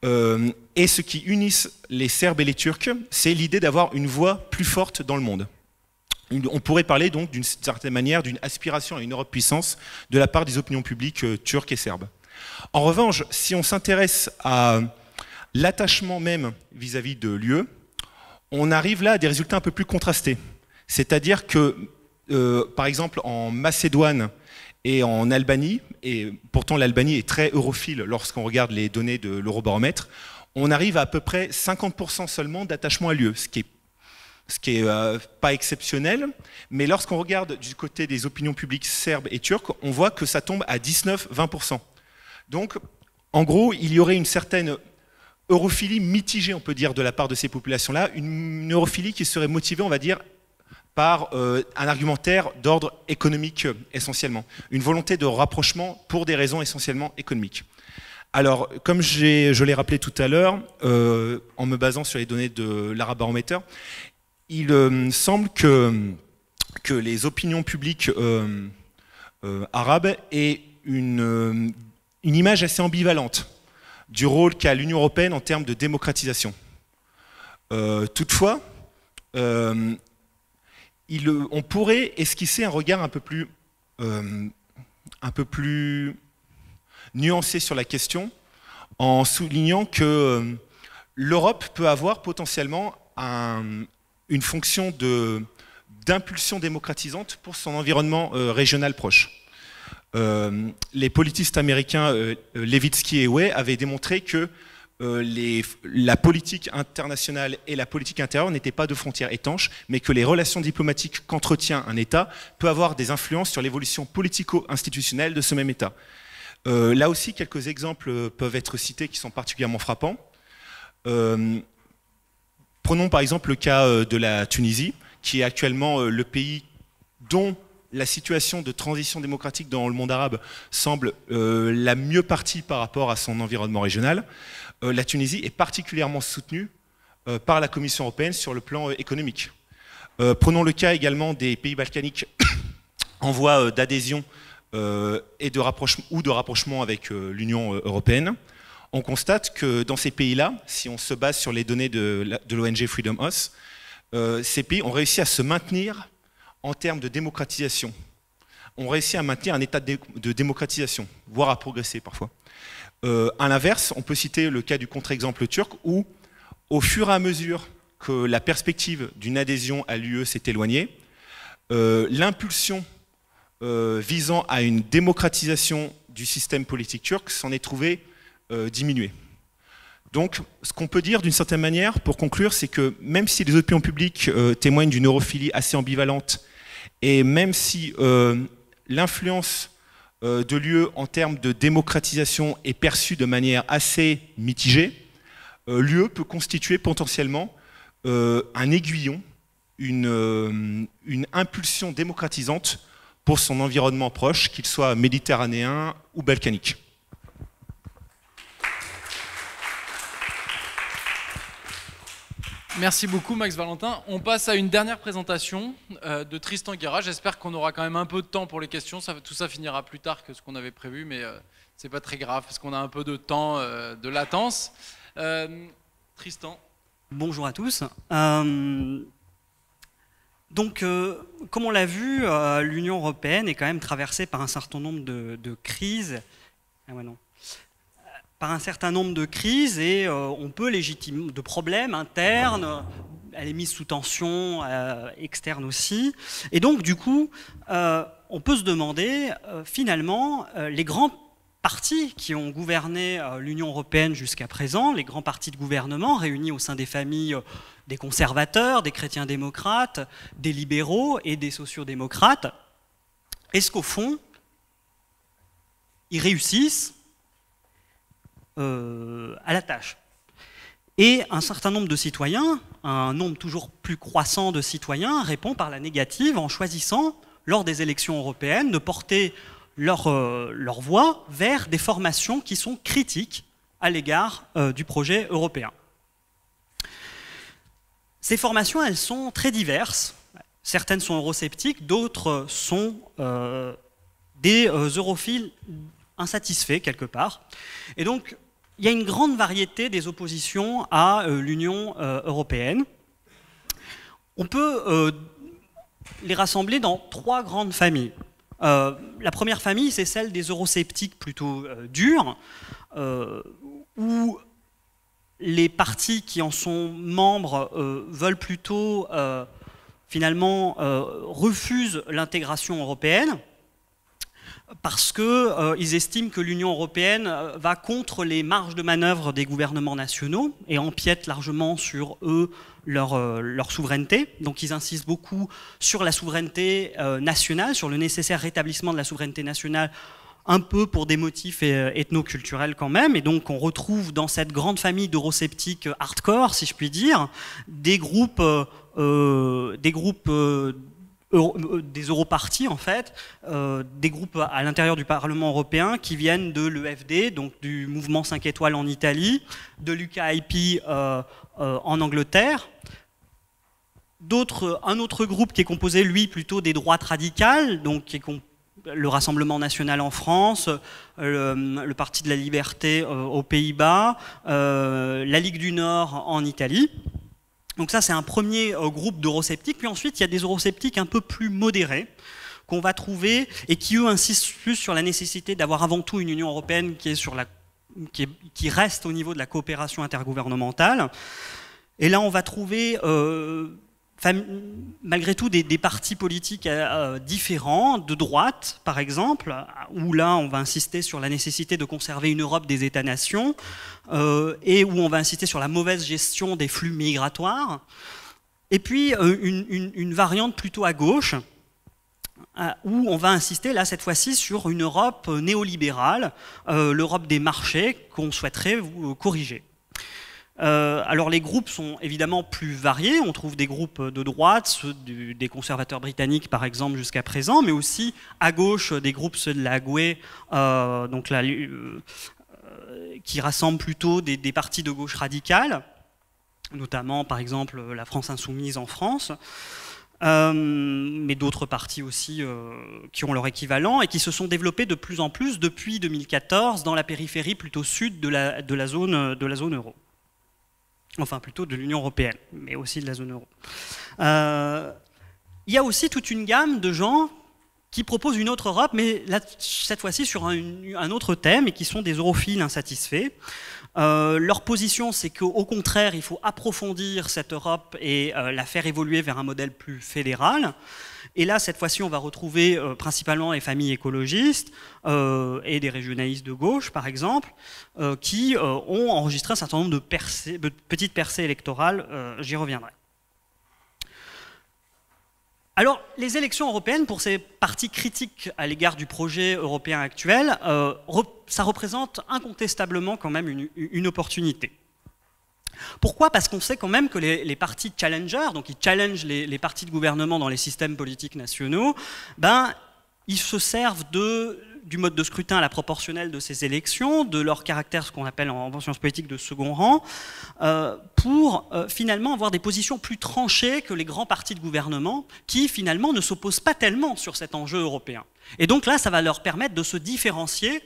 Et ce qui unissent les Serbes et les Turcs, c'est l'idée d'avoir une voix plus forte dans le monde. On pourrait parler donc d'une certaine manière d'une aspiration à une Europe puissance de la part des opinions publiques turques et serbes. En revanche, si on s'intéresse à l'attachement même vis-à-vis de l'UE, on arrive là à des résultats un peu plus contrastés. C'est-à-dire que, par exemple, en Macédoine et en Albanie, et pourtant l'Albanie est très europhile lorsqu'on regarde les données de l'Eurobaromètre, on arrive à peu près 50% seulement d'attachement à l'UE, ce qui est pas exceptionnel, mais lorsqu'on regarde du côté des opinions publiques serbes et turques, on voit que ça tombe à 19-20%. Donc, en gros, il y aurait une certaine europhilie mitigée, on peut dire, de la part de ces populations-là, une europhilie qui serait motivée, on va dire, par un argumentaire d'ordre économique essentiellement, une volonté de rapprochement pour des raisons essentiellement économiques. Alors, comme je l'ai rappelé tout à l'heure, en me basant sur les données de l'Eurobaromètre, il semble que les opinions publiques arabes aient une image assez ambivalente du rôle qu'a l'Union européenne en termes de démocratisation. Toutefois, on pourrait esquisser un regard un peu plus nuancé sur la question en soulignant que l'Europe peut avoir potentiellement une fonction d'impulsion démocratisante pour son environnement régional proche. Les politistes américains Levitsky et Way avaient démontré que la politique internationale et la politique intérieure n'étaient pas de frontières étanches, mais que les relations diplomatiques qu'entretient un État peuvent avoir des influences sur l'évolution politico-institutionnelle de ce même État. Là aussi, quelques exemples peuvent être cités qui sont particulièrement frappants. Prenons par exemple le cas de la Tunisie, qui est actuellement le pays dont la situation de transition démocratique dans le monde arabe semble la mieux partie par rapport à son environnement régional. La Tunisie est particulièrement soutenue par la Commission européenne sur le plan économique. Prenons le cas également des pays balkaniques en voie d'adhésion et de rapprochement avec l'Union européenne. On constate que dans ces pays-là, si on se base sur les données de l'ONG Freedom House, ces pays ont réussi à se maintenir en termes de démocratisation. On réussit à maintenir un état de démocratisation, voire à progresser parfois. À l'inverse, on peut citer le cas du contre-exemple turc où, au fur et à mesure que la perspective d'une adhésion à l'UE s'est éloignée, l'impulsion visant à une démocratisation du système politique turc s'en est trouvée diminuée. Donc, ce qu'on peut dire d'une certaine manière, pour conclure, c'est que même si les opinions publiques témoignent d'une europhilie assez ambivalente, et même si l'influence de l'UE en termes de démocratisation est perçue de manière assez mitigée, l'UE peut constituer potentiellement un aiguillon une impulsion démocratisante pour son environnement proche, qu'il soit méditerranéen ou balkanique. Merci beaucoup Max Valentin. On passe à une dernière présentation de Tristan Guérat. J'espère qu'on aura quand même un peu de temps pour les questions. Tout ça finira plus tard que ce qu'on avait prévu, mais c'est pas très grave parce qu'on a un peu de temps de latence. Tristan. Bonjour à tous. Donc, comme on l'a vu, l'Union européenne est quand même traversée par un certain nombre de crises. Ah ouais, non. Par un certain nombre de crises et on peut légitimer de problèmes internes, elle est mise sous tension, externe aussi. Et donc, du coup, on peut se demander, finalement, les grands partis qui ont gouverné l'Union européenne jusqu'à présent, les grands partis de gouvernement réunis au sein des familles des conservateurs, des chrétiens démocrates, des libéraux et des sociodémocrates, est-ce qu'au fond, ils réussissent à la tâche? Et un certain nombre de citoyens, un nombre toujours plus croissant de citoyens, répond par la négative en choisissant, lors des élections européennes, de porter leur voix vers des formations qui sont critiques à l'égard du projet européen. Ces formations, elles sont très diverses. Certaines sont eurosceptiques, d'autres sont des europhiles insatisfaits quelque part. Et donc, il y a une grande variété des oppositions à l'Union européenne. On peut les rassembler dans trois grandes familles. La première famille, c'est celle des eurosceptiques plutôt durs, où les partis qui en sont membres veulent plutôt, finalement, refusent l'intégration européenne, parce qu'ils estiment que l'Union européenne va contre les marges de manœuvre des gouvernements nationaux et empiète largement sur eux leur souveraineté. Donc ils insistent beaucoup sur la souveraineté nationale, sur le nécessaire rétablissement de la souveraineté nationale, un peu pour des motifs ethno-culturels quand même. Et donc on retrouve dans cette grande famille d'eurosceptiques hardcore, si je puis dire, des groupes des europartis en fait, des groupes à l'intérieur du Parlement européen qui viennent de l'EFD, donc du mouvement 5 étoiles en Italie, de l'UKIP en Angleterre, un autre groupe qui est composé lui plutôt des droites radicales, donc qui est le Rassemblement national en France, le Parti de la liberté aux Pays-Bas, la Ligue du Nord en Italie. Donc ça, c'est un premier groupe d'eurosceptiques. Puis ensuite, il y a des eurosceptiques un peu plus modérés qu'on va trouver et qui, eux, insistent plus sur la nécessité d'avoir avant tout une Union européenne qui reste au niveau de la coopération intergouvernementale. Et là, on va trouver, malgré tout, des partis politiques différents, de droite, par exemple, où là, on va insister sur la nécessité de conserver une Europe des États-nations, et où on va insister sur la mauvaise gestion des flux migratoires. Et puis, une variante plutôt à gauche, où on va insister, là, cette fois-ci, sur une Europe néolibérale, l'Europe des marchés, qu'on souhaiterait corriger. Alors les groupes sont évidemment plus variés, on trouve des groupes de droite, ceux des conservateurs britanniques par exemple jusqu'à présent, mais aussi à gauche des groupes, ceux de la GUE, donc là, qui rassemblent plutôt des partis de gauche radicale, notamment par exemple la France Insoumise en France, mais d'autres partis aussi qui ont leur équivalent et qui se sont développés de plus en plus depuis 2014 dans la périphérie plutôt sud de la zone euro. Enfin plutôt de l'Union européenne, mais aussi de la zone euro. Il y a aussi toute une gamme de gens qui proposent une autre Europe, mais là, cette fois-ci sur un autre thème, et qui sont des europhiles insatisfaits. Leur position, c'est qu'au contraire, il faut approfondir cette Europe et la faire évoluer vers un modèle plus fédéral. Et là, cette fois-ci, on va retrouver principalement les familles écologistes et des régionalistes de gauche, par exemple, qui ont enregistré un certain nombre de petites percées électorales. J'y reviendrai. Alors, les élections européennes, pour ces partis critiques à l'égard du projet européen actuel, ça représente incontestablement quand même une opportunité. Pourquoi? Parce qu'on sait quand même que les partis challengers, donc ils challengent les partis de gouvernement dans les systèmes politiques nationaux, ben, ils se servent du mode de scrutin à la proportionnelle de ces élections, de leur caractère, ce qu'on appelle en sciences politiques, de second rang, pour finalement avoir des positions plus tranchées que les grands partis de gouvernement, qui finalement ne s'opposent pas tellement sur cet enjeu européen. Et donc là, ça va leur permettre de se différencier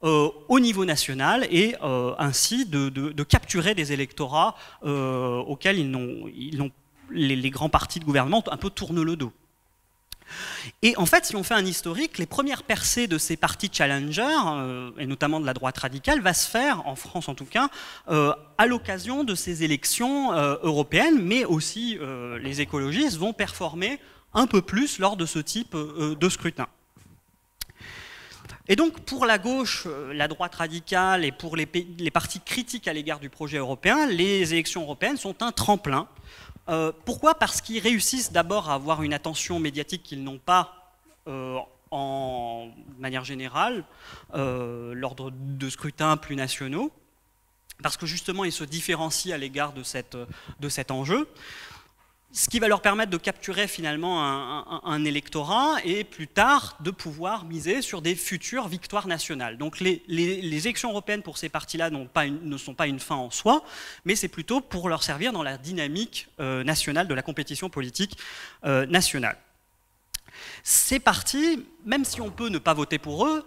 au niveau national et ainsi de capturer des électorats auxquels les grands partis de gouvernement un peu tournent le dos. Et en fait, si on fait un historique, les premières percées de ces partis challengers, et notamment de la droite radicale, va se faire, en France en tout cas, à l'occasion de ces élections européennes, mais aussi les écologistes vont performer un peu plus lors de ce type de scrutin. Et donc pour la gauche, la droite radicale et pour les partis critiques à l'égard du projet européen, les élections européennes sont un tremplin. Pourquoi? Parce qu'ils réussissent d'abord à avoir une attention médiatique qu'ils n'ont pas de manière générale lors de scrutins plus nationaux, parce que justement ils se différencient à l'égard de cet enjeu, ce qui va leur permettre de capturer finalement un électorat et plus tard de pouvoir miser sur des futures victoires nationales. Donc les élections européennes pour ces partis-là ne sont pas une fin en soi, mais c'est plutôt pour leur servir dans la dynamique nationale de la compétition politique nationale. Ces partis, même si on peut ne pas voter pour eux,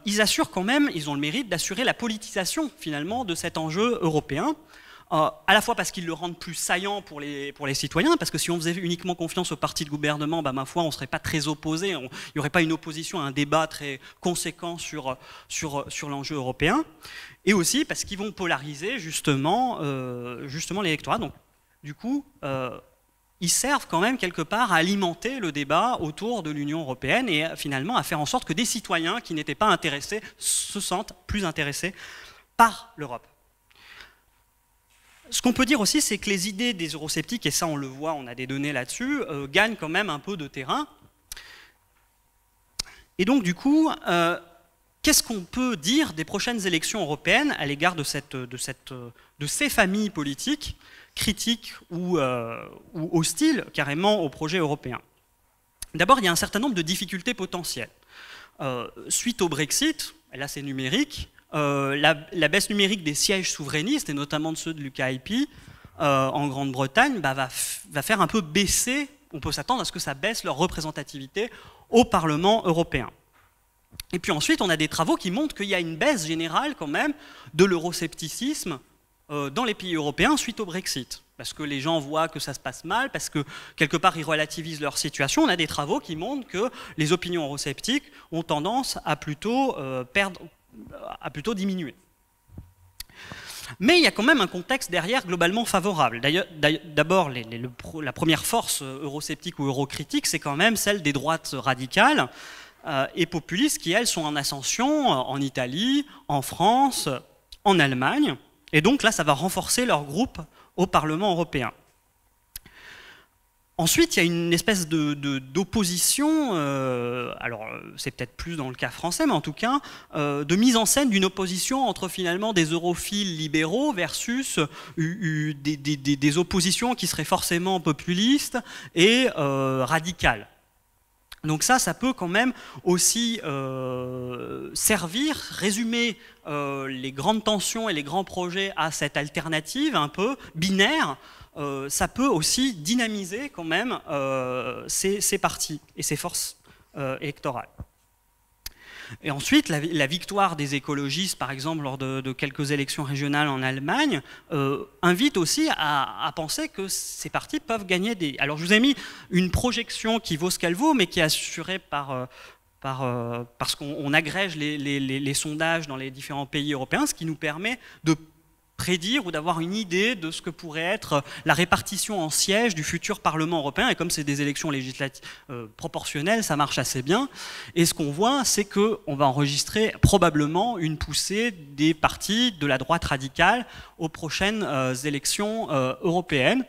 ils assurent quand même, ils ont le mérite d'assurer la politisation finalement de cet enjeu européen. À la fois parce qu'ils le rendent plus saillant pour les citoyens, parce que si on faisait uniquement confiance aux partis de gouvernement, bah, ma foi, on ne serait pas très opposés, il n'y aurait pas une opposition à un débat très conséquent sur l'enjeu européen, et aussi parce qu'ils vont polariser justement l'électorat. Donc, du coup, ils servent quand même quelque part à alimenter le débat autour de l'Union européenne et finalement à faire en sorte que des citoyens qui n'étaient pas intéressés se sentent plus intéressés par l'Europe. Ce qu'on peut dire aussi, c'est que les idées des eurosceptiques, et ça on le voit, on a des données là-dessus, gagnent quand même un peu de terrain. Et donc du coup, qu'est-ce qu'on peut dire des prochaines élections européennes à l'égard de ces familles politiques, critiques ou hostiles carrément au projet européen? D'abord, il y a un certain nombre de difficultés potentielles. Suite au Brexit, et là c'est numérique, la baisse numérique des sièges souverainistes, et notamment de ceux de l'UKIP en Grande-Bretagne, va faire un peu baisser, on peut s'attendre à ce que ça baisse leur représentativité au Parlement européen. Et puis ensuite, on a des travaux qui montrent qu'il y a une baisse générale quand même de l'euroscepticisme dans les pays européens suite au Brexit. Parce que les gens voient que ça se passe mal, parce que quelque part ils relativisent leur situation. On a des travaux qui montrent que les opinions eurosceptiques ont tendance à plutôt diminuer. Mais il y a quand même un contexte derrière globalement favorable. D'abord, la première force eurosceptique ou eurocritique, c'est quand même celle des droites radicales et populistes qui, elles, sont en ascension en Italie, en France, en Allemagne. Et donc là, ça va renforcer leur groupe au Parlement européen. Ensuite, il y a une espèce d'opposition, alors c'est peut-être plus dans le cas français, mais en tout cas, de mise en scène d'une opposition entre finalement des europhiles libéraux versus des oppositions qui seraient forcément populistes et radicales. Donc ça peut quand même aussi résumer les grandes tensions et les grands projets à cette alternative un peu binaire. Ça peut aussi dynamiser quand même ces partis et ces forces électorales. Et ensuite, la victoire des écologistes, par exemple, lors de quelques élections régionales en Allemagne, invite aussi à penser que ces partis peuvent gagner des... Alors, je vous ai mis une projection qui vaut ce qu'elle vaut, mais qui est assurée parce qu'on agrège les sondages dans les différents pays européens, ce qui nous permet de prédire ou d'avoir une idée de ce que pourrait être la répartition en sièges du futur Parlement européen. Et comme c'est des élections législatives proportionnelles, ça marche assez bien. Et ce qu'on voit, c'est qu'on va enregistrer probablement une poussée des partis de la droite radicale aux prochaines élections européennes.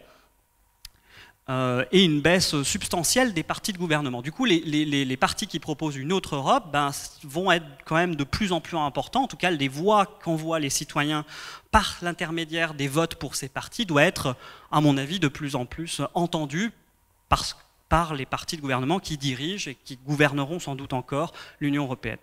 et une baisse substantielle des partis de gouvernement. Du coup, les partis qui proposent une autre Europe vont être quand même de plus en plus importants. En tout cas, les voix qu'envoient les citoyens par l'intermédiaire des votes pour ces partis doivent être, à mon avis, de plus en plus entendues par les partis de gouvernement qui dirigent et qui gouverneront sans doute encore l'Union européenne.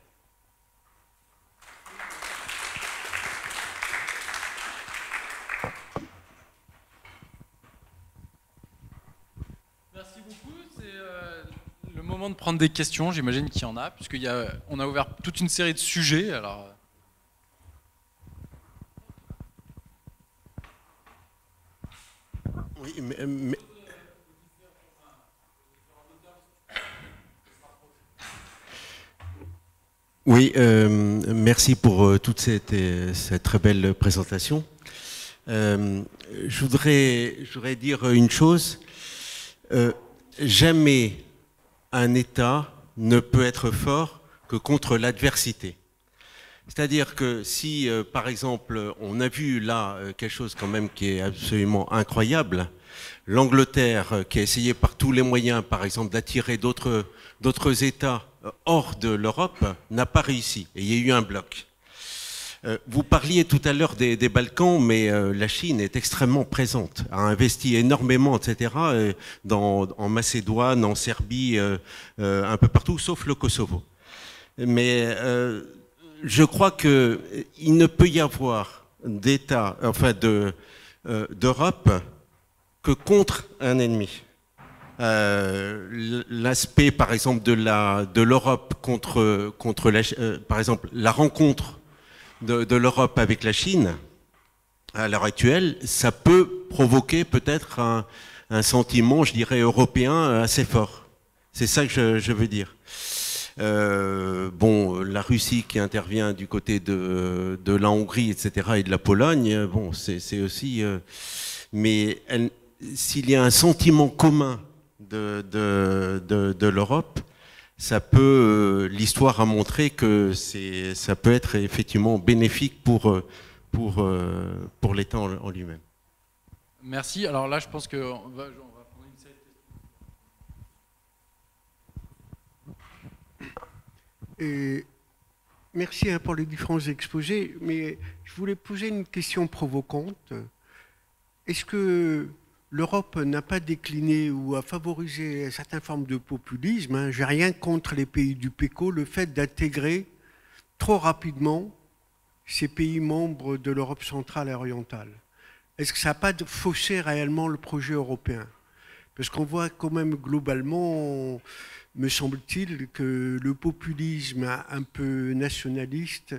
Merci beaucoup. C'est le moment de prendre des questions. J'imagine qu'il y en a, puisqu'on a ouvert toute une série de sujets. Alors... Oui, oui, merci pour toute cette très belle présentation. Je voudrais dire une chose. Jamais un État ne peut être fort que contre l'adversité. C'est-à-dire que si, par exemple, on a vu là quelque chose quand même qui est absolument incroyable, l'Angleterre qui a essayé par tous les moyens, par exemple, d'attirer d'autres États hors de l'Europe, n'a pas réussi. Et il y a eu un bloc. Vous parliez tout à l'heure des Balkans, mais la Chine est extrêmement présente, a investi énormément, etc., en Macédoine, en Serbie, un peu partout, sauf le Kosovo. Mais je crois qu'il ne peut y avoir d'État, enfin d'Europe, que contre un ennemi. L'aspect, par exemple, de l'Europe contre par exemple, la rencontre de l'Europe avec la Chine, à l'heure actuelle, ça peut provoquer peut-être un sentiment, je dirais, européen assez fort. C'est ça que je veux dire. Bon, la Russie qui intervient du côté de la Hongrie, etc., et de la Pologne, bon, c'est aussi... mais s'il y a un sentiment commun de l'Europe, ça peut, l'histoire a montré que ça peut être effectivement bénéfique pour l'État en lui-même. Merci. Alors là, je pense qu'on va prendre une série de questions. Merci pour les différents exposés, mais je voulais poser une question provocante. Est-ce que l'Europe n'a pas décliné ou a favorisé certaines formes de populisme, je n'ai rien contre les pays du PECO, le fait d'intégrer trop rapidement ces pays membres de l'Europe centrale et orientale? Est-ce que ça n'a pas faussé réellement le projet européen? Parce qu'on voit quand même globalement, me semble-t-il, que le populisme un peu nationaliste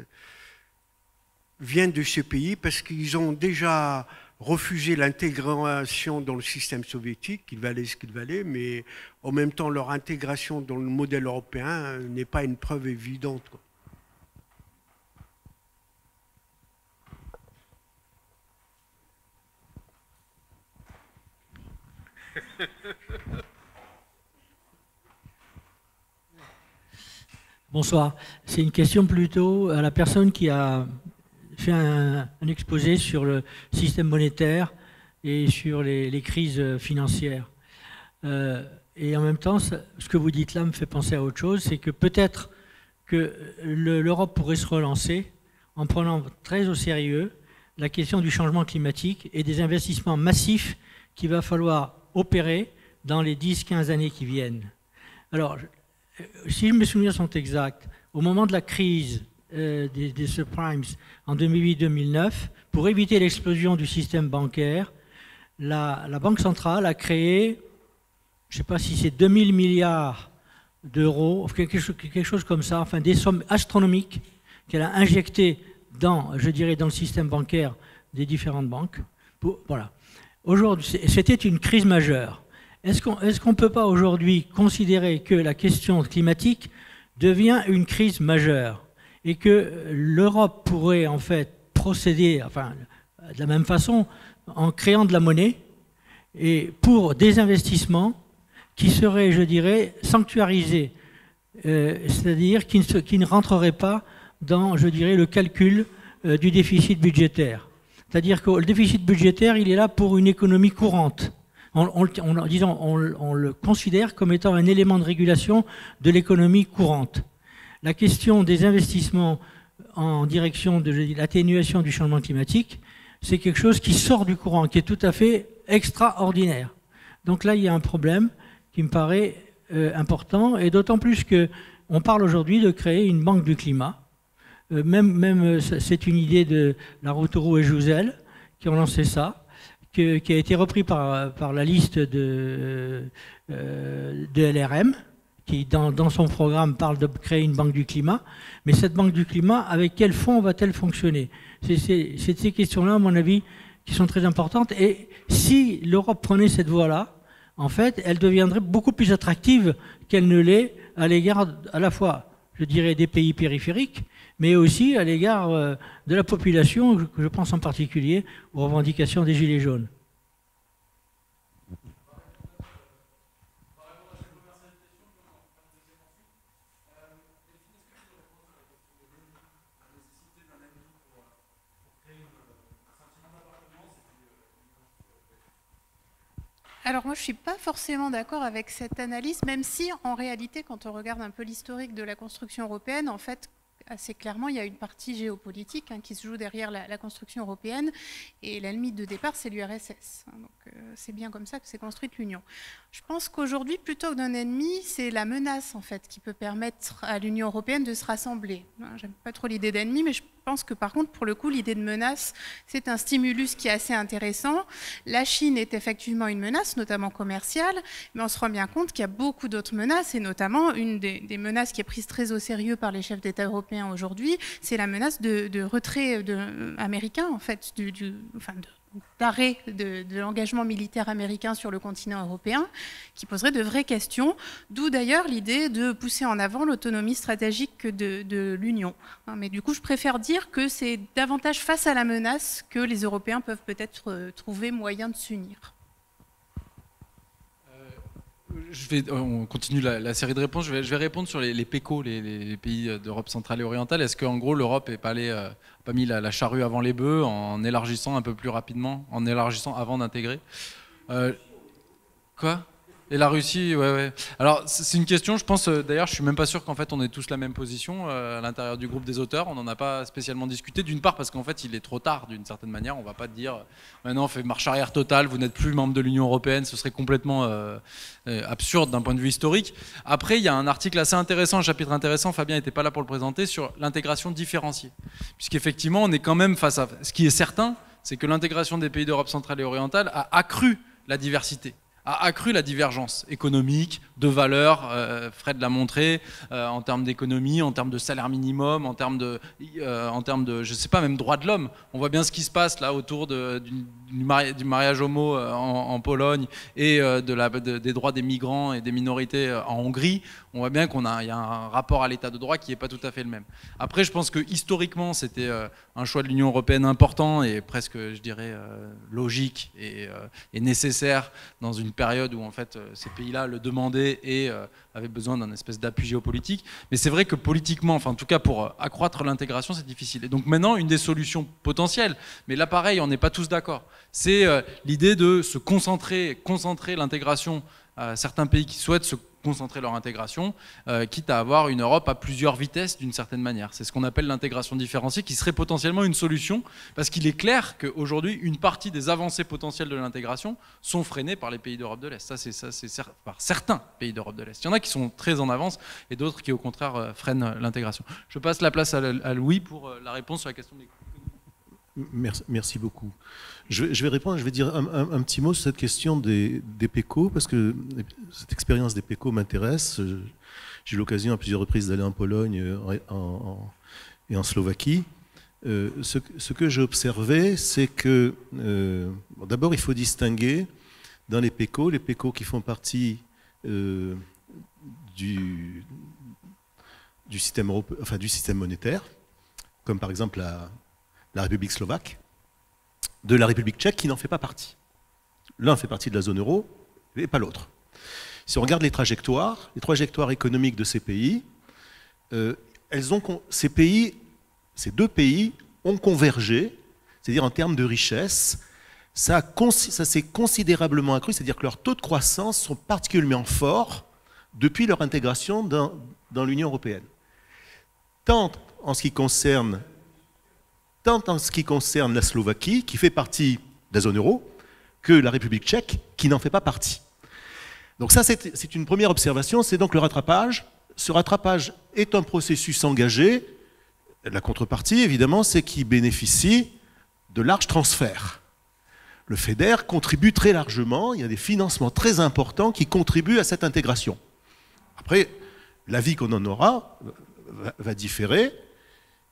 vient de ces pays parce qu'ils ont déjà refusé l'intégration dans le système soviétique, qu'il valait ce qu'il valait, mais en même temps leur intégration dans le modèle européen n'est pas une preuve évidente, quoi. Bonsoir. C'est une question plutôt à la personne qui a fait un exposé sur le système monétaire et sur les crises financières. Et en même temps, ce que vous dites là me fait penser à autre chose, c'est que peut-être que l'Europe pourrait se relancer en prenant très au sérieux la question du changement climatique et des investissements massifs qu'il va falloir opérer dans les 10-15 années qui viennent. Alors, si mes souvenirs sont exacts, au moment de la crise des subprimes en 2008-2009, pour éviter l'explosion du système bancaire, la Banque centrale a créé, je ne sais pas si c'est 2000 milliards d'euros, quelque chose comme ça, enfin des sommes astronomiques qu'elle a injectées dans, je dirais, dans le système bancaire des différentes banques. Voilà. Aujourd'hui, c'était une crise majeure. Est-ce qu'on ne peut pas aujourd'hui considérer que la question climatique devient une crise majeure et que l'Europe pourrait en fait procéder, enfin, de la même façon, en créant de la monnaie et pour des investissements qui seraient, je dirais, sanctuarisés, c'est-à-dire qui ne rentreraient pas dans, je dirais, le calcul du déficit budgétaire. C'est-à-dire que le déficit budgétaire, il est là pour une économie courante. disons, on le considère comme étant un élément de régulation de l'économie courante. La question des investissements en direction de l'atténuation du changement climatique, c'est quelque chose qui sort du courant, qui est tout à fait extraordinaire. Donc là, il y a un problème qui me paraît important, et d'autant plus qu'on parle aujourd'hui de créer une banque du climat. C'est une idée de la Routteroux et Jouzel qui ont lancé ça, qui a été repris par la liste de LRM, qui dans son programme parle de créer une banque du climat. Mais cette banque du climat, avec quels fonds va-t-elle fonctionner? C'est ces questions-là, à mon avis, qui sont très importantes. Et si l'Europe prenait cette voie-là, en fait, elle deviendrait beaucoup plus attractive qu'elle ne l'est à l'égard à la fois, je dirais, des pays périphériques, mais aussi à l'égard de la population, je pense en particulier aux revendications des Gilets jaunes. Alors moi, je ne suis pas forcément d'accord avec cette analyse, même si, en réalité, quand on regarde un peu l'historique de la construction européenne, en fait, assez clairement, il y a une partie géopolitique qui se joue derrière la construction européenne, et l'ennemi de départ, c'est l'URSS. Donc c'est bien comme ça que s'est construite l'Union. Je pense qu'aujourd'hui, plutôt que d'un ennemi, c'est la menace, en fait, qui peut permettre à l'Union européenne de se rassembler. J'aime pas trop l'idée d'ennemi, mais je pense que, par contre, pour le coup, l'idée de menace, c'est un stimulus qui est assez intéressant. La Chine est effectivement une menace, notamment commerciale, mais on se rend bien compte qu'il y a beaucoup d'autres menaces, et notamment une des menaces qui est prise très au sérieux par les chefs d'État européens aujourd'hui, c'est la menace de retrait américain, en fait, d'arrêt de l'engagement militaire américain sur le continent européen, qui poserait de vraies questions, d'où d'ailleurs l'idée de pousser en avant l'autonomie stratégique de l'Union. Mais du coup, je préfère dire que c'est davantage face à la menace que les Européens peuvent peut-être trouver moyen de s'unir. On continue la série de réponses. Je vais répondre sur les PECO, les pays d'Europe centrale et orientale. Est-ce qu'en gros l'Europe n'a pas mis la charrue avant les bœufs en élargissant un peu plus rapidement, en élargissant avant d'intégrer Quoi? Et la Russie, ouais. Alors c'est une question, je pense, d'ailleurs je suis même pas sûr qu'en fait on ait tous la même position à l'intérieur du groupe des auteurs, on n'en a pas spécialement discuté, d'une part parce qu'en fait il est trop tard d'une certaine manière, on va pas te dire maintenant on fait marche arrière totale, vous n'êtes plus membre de l'Union Européenne, ce serait complètement absurde d'un point de vue historique. Après il y a un article assez intéressant, un chapitre intéressant, Fabien n'était pas là pour le présenter, sur l'intégration différenciée, puisqu'effectivement on est quand même face à, ce qui est certain, c'est que l'intégration des pays d'Europe centrale et orientale a accru la diversité, a accru la divergence économique, de valeurs, Fred l'a montré, en termes d'économie, en termes de salaire minimum, en termes de je sais pas, même droits de l'homme. On voit bien ce qui se passe là autour du mariage homo en Pologne et des droits des migrants et des minorités en Hongrie. On voit bien qu'il y a un rapport à l'état de droit qui n'est pas tout à fait le même. Après, je pense que historiquement, c'était un choix de l'Union européenne important et presque, je dirais, logique et nécessaire dans une période où en fait ces pays-là le demandaient et avaient besoin d'un espèce d'appui géopolitique. Mais c'est vrai que politiquement, enfin en tout cas pour accroître l'intégration, c'est difficile. Et donc maintenant, une des solutions potentielles, mais là pareil, on n'est pas tous d'accord, c'est l'idée de se concentrer l'intégration à certains pays qui souhaitent se concentrer leur intégration, quitte à avoir une Europe à plusieurs vitesses d'une certaine manière. C'est ce qu'on appelle l'intégration différenciée, qui serait potentiellement une solution, parce qu'il est clair qu'aujourd'hui, une partie des avancées potentielles de l'intégration sont freinées par les pays d'Europe de l'Est. Ça, c'est par certains pays d'Europe de l'Est. Il y en a qui sont très en avance et d'autres qui, au contraire, freinent l'intégration. Je passe la place à Louis pour la réponse sur la question des... Merci beaucoup. Je vais répondre, je vais dire un petit mot sur cette question des PECO, parce que cette expérience des PECO m'intéresse. J'ai eu l'occasion à plusieurs reprises d'aller en Pologne et en Slovaquie. Ce que j'ai observé, c'est que, d'abord, il faut distinguer dans les PECO qui font partie du système monétaire, comme par exemple la République slovaque, de la République tchèque qui n'en fait pas partie. L'un fait partie de la zone euro, et pas l'autre. Si on regarde les trajectoires économiques de ces pays, ces deux pays ont convergé, c'est-à-dire en termes de richesse, ça s'est considérablement accru, c'est-à-dire que leurs taux de croissance sont particulièrement forts depuis leur intégration dans l'Union européenne. Tant en ce qui concerne la Slovaquie, qui fait partie de la zone euro, que la République tchèque, qui n'en fait pas partie. Donc ça, c'est une première observation, c'est donc le rattrapage. Ce rattrapage est un processus engagé. La contrepartie, évidemment, c'est qu'il bénéficie de larges transferts. Le FEDER contribue très largement, il y a des financements très importants qui contribuent à cette intégration. Après, l'avis qu'on en aura va différer,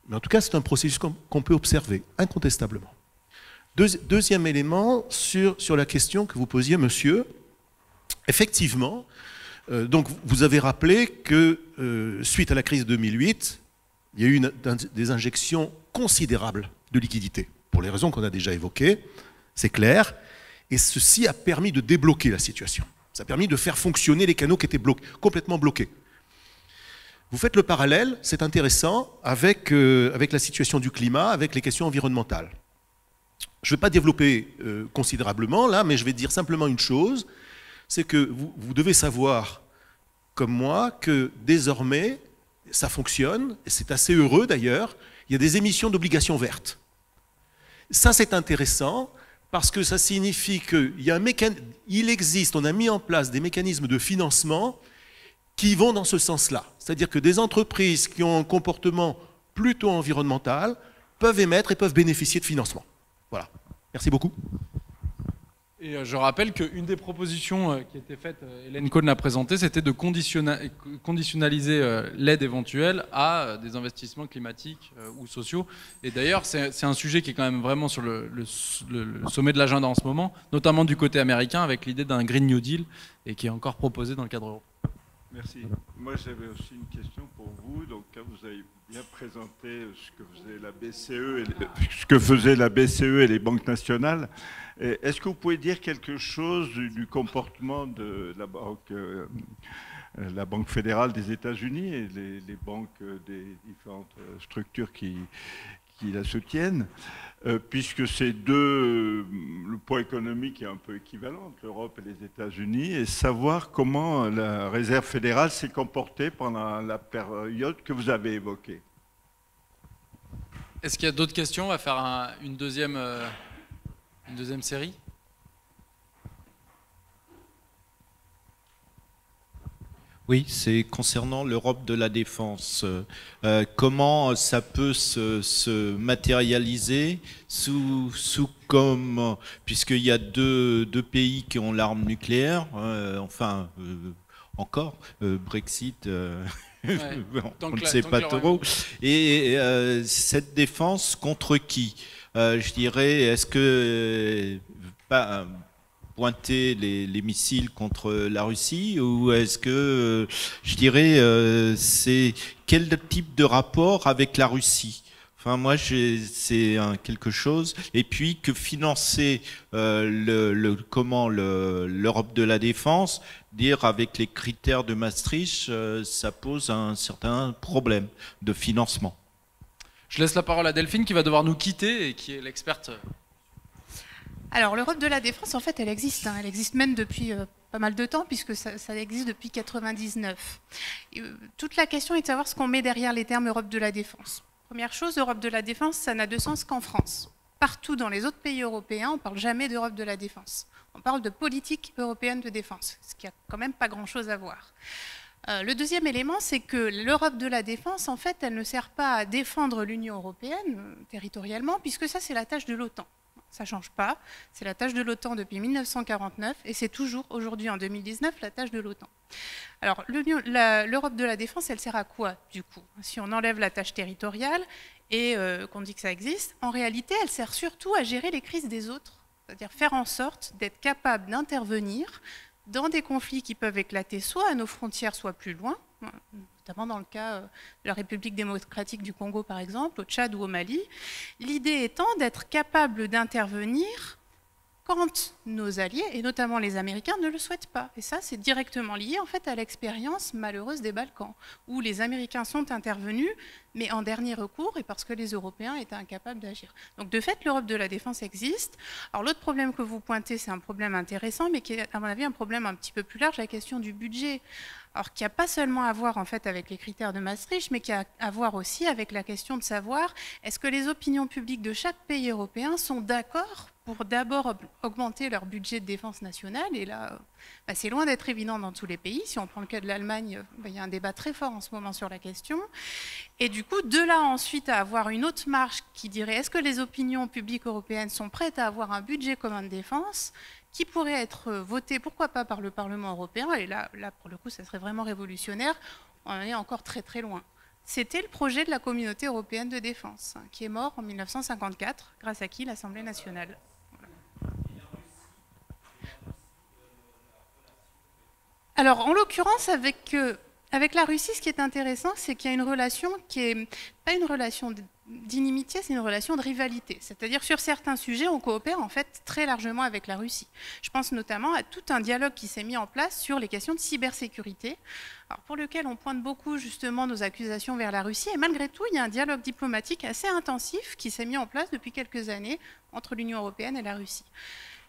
mais en tout cas, c'est un processus qu'on peut observer, incontestablement. Deuxième élément sur la question que vous posiez, monsieur. Effectivement, donc vous avez rappelé que suite à la crise de 2008, il y a eu des injections considérables de liquidités, pour les raisons qu'on a déjà évoquées. C'est clair, et ceci a permis de débloquer la situation. Ça a permis de faire fonctionner les canaux qui étaient complètement bloqués. Vous faites le parallèle, c'est intéressant, avec la situation du climat, avec les questions environnementales. Je ne vais pas développer considérablement là, mais je vais dire simplement une chose, c'est que vous devez savoir, comme moi, que désormais, ça fonctionne, et c'est assez heureux d'ailleurs, il y a des émissions d'obligations vertes. Ça, c'est intéressant, parce que ça signifie qu'il existe, on a mis en place des mécanismes de financement qui vont dans ce sens-là. C'est-à-dire que des entreprises qui ont un comportement plutôt environnemental peuvent émettre et peuvent bénéficier de financement. Voilà. Merci beaucoup. Et je rappelle qu'une des propositions qui était faite, Hélène Kohn l'a présentée, c'était de conditionnaliser l'aide éventuelle à des investissements climatiques ou sociaux. Et d'ailleurs, c'est un sujet qui est quand même vraiment sur le sommet de l'agenda en ce moment, notamment du côté américain, avec l'idée d'un Green New Deal, et qui est encore proposé dans le cadre européen. Merci. Moi, j'avais aussi une question pour vous. Donc, vous avez bien présenté ce que faisait la BCE et les banques nationales. Est-ce que vous pouvez dire quelque chose du comportement de la Banque fédérale des États-Unis et les banques des différentes structures qui la soutiennent, puisque ces deux, le poids économique est un peu équivalent, l'Europe et les États-Unis, et savoir comment la Réserve fédérale s'est comportée pendant la période que vous avez évoquée. Est-ce qu'il y a d'autres questions? On va faire une deuxième série. Oui, c'est concernant l'Europe de la défense. Comment ça peut se matérialiser puisqu'il y a deux pays qui ont l'arme nucléaire, encore, Brexit, on ne sait pas trop. Et cette défense contre qui? Je dirais, est-ce que pointer les missiles contre la Russie, ou est-ce que, je dirais, c'est quel type de rapport avec la Russie? Enfin, moi, c'est quelque chose. Et puis, que financer l'Europe de la défense, dire avec les critères de Maastricht, ça pose un certain problème de financement. Je laisse la parole à Delphine qui va devoir nous quitter et qui est l'experte. Alors, l'Europe de la défense, en fait, elle existe. Elle existe même depuis pas mal de temps, puisque ça existe depuis 1999. Toute la question est de savoir ce qu'on met derrière les termes Europe de la défense. Première chose, Europe de la défense, ça n'a de sens qu'en France. Partout dans les autres pays européens, on ne parle jamais d'Europe de la défense. On parle de politique européenne de défense, ce qui n'a quand même pas grand-chose à voir. Le deuxième élément, c'est que l'Europe de la défense, en fait, elle ne sert pas à défendre l'Union européenne territorialement, puisque ça, c'est la tâche de l'OTAN. Ça ne change pas, c'est la tâche de l'OTAN depuis 1949, et c'est toujours, aujourd'hui en 2019, la tâche de l'OTAN. Alors, l'Europe de la défense, elle sert à quoi, du coup? Si on enlève la tâche territoriale et qu'on dit que ça existe, en réalité, elle sert surtout à gérer les crises des autres, c'est-à-dire faire en sorte d'être capable d'intervenir dans des conflits qui peuvent éclater soit à nos frontières, soit plus loin, notamment dans le cas de la République démocratique du Congo, par exemple, au Tchad ou au Mali. L'idée étant d'être capable d'intervenir quand nos alliés, et notamment les Américains, ne le souhaitent pas. Et ça, c'est directement lié en fait à l'expérience malheureuse des Balkans, où les Américains sont intervenus, mais en dernier recours, et parce que les Européens étaient incapables d'agir. Donc de fait, l'Europe de la défense existe. Alors l'autre problème que vous pointez, c'est un problème intéressant, mais qui est à mon avis un problème un petit peu plus large, la question du budget. Alors qui n'a pas seulement à voir en fait avec les critères de Maastricht, mais qui a à voir aussi avec la question de savoir est-ce que les opinions publiques de chaque pays européen sont d'accord pour d'abord augmenter leur budget de défense nationale. Et là, c'est loin d'être évident dans tous les pays. Si on prend le cas de l'Allemagne, il y a un débat très fort en ce moment sur la question. Et du coup, de là ensuite à avoir une autre marge qui dirait est-ce que les opinions publiques européennes sont prêtes à avoir un budget commun de défense qui pourrait être voté, pourquoi pas par le Parlement européen, et là pour le coup, ça serait vraiment révolutionnaire, on en est encore très très loin. C'était le projet de la Communauté européenne de défense, qui est mort en 1954, grâce à qui l'Assemblée nationale. Voilà. Alors, en l'occurrence, avec la Russie, ce qui est intéressant, c'est qu'il y a une relation qui n'est pas une relation d'inimitié, c'est une relation de rivalité. C'est-à-dire sur certains sujets, on coopère en fait très largement avec la Russie. Je pense notamment à tout un dialogue qui s'est mis en place sur les questions de cybersécurité, alors pour lequel on pointe beaucoup justement nos accusations vers la Russie. Et malgré tout, il y a un dialogue diplomatique assez intensif qui s'est mis en place depuis quelques années entre l'Union européenne et la Russie.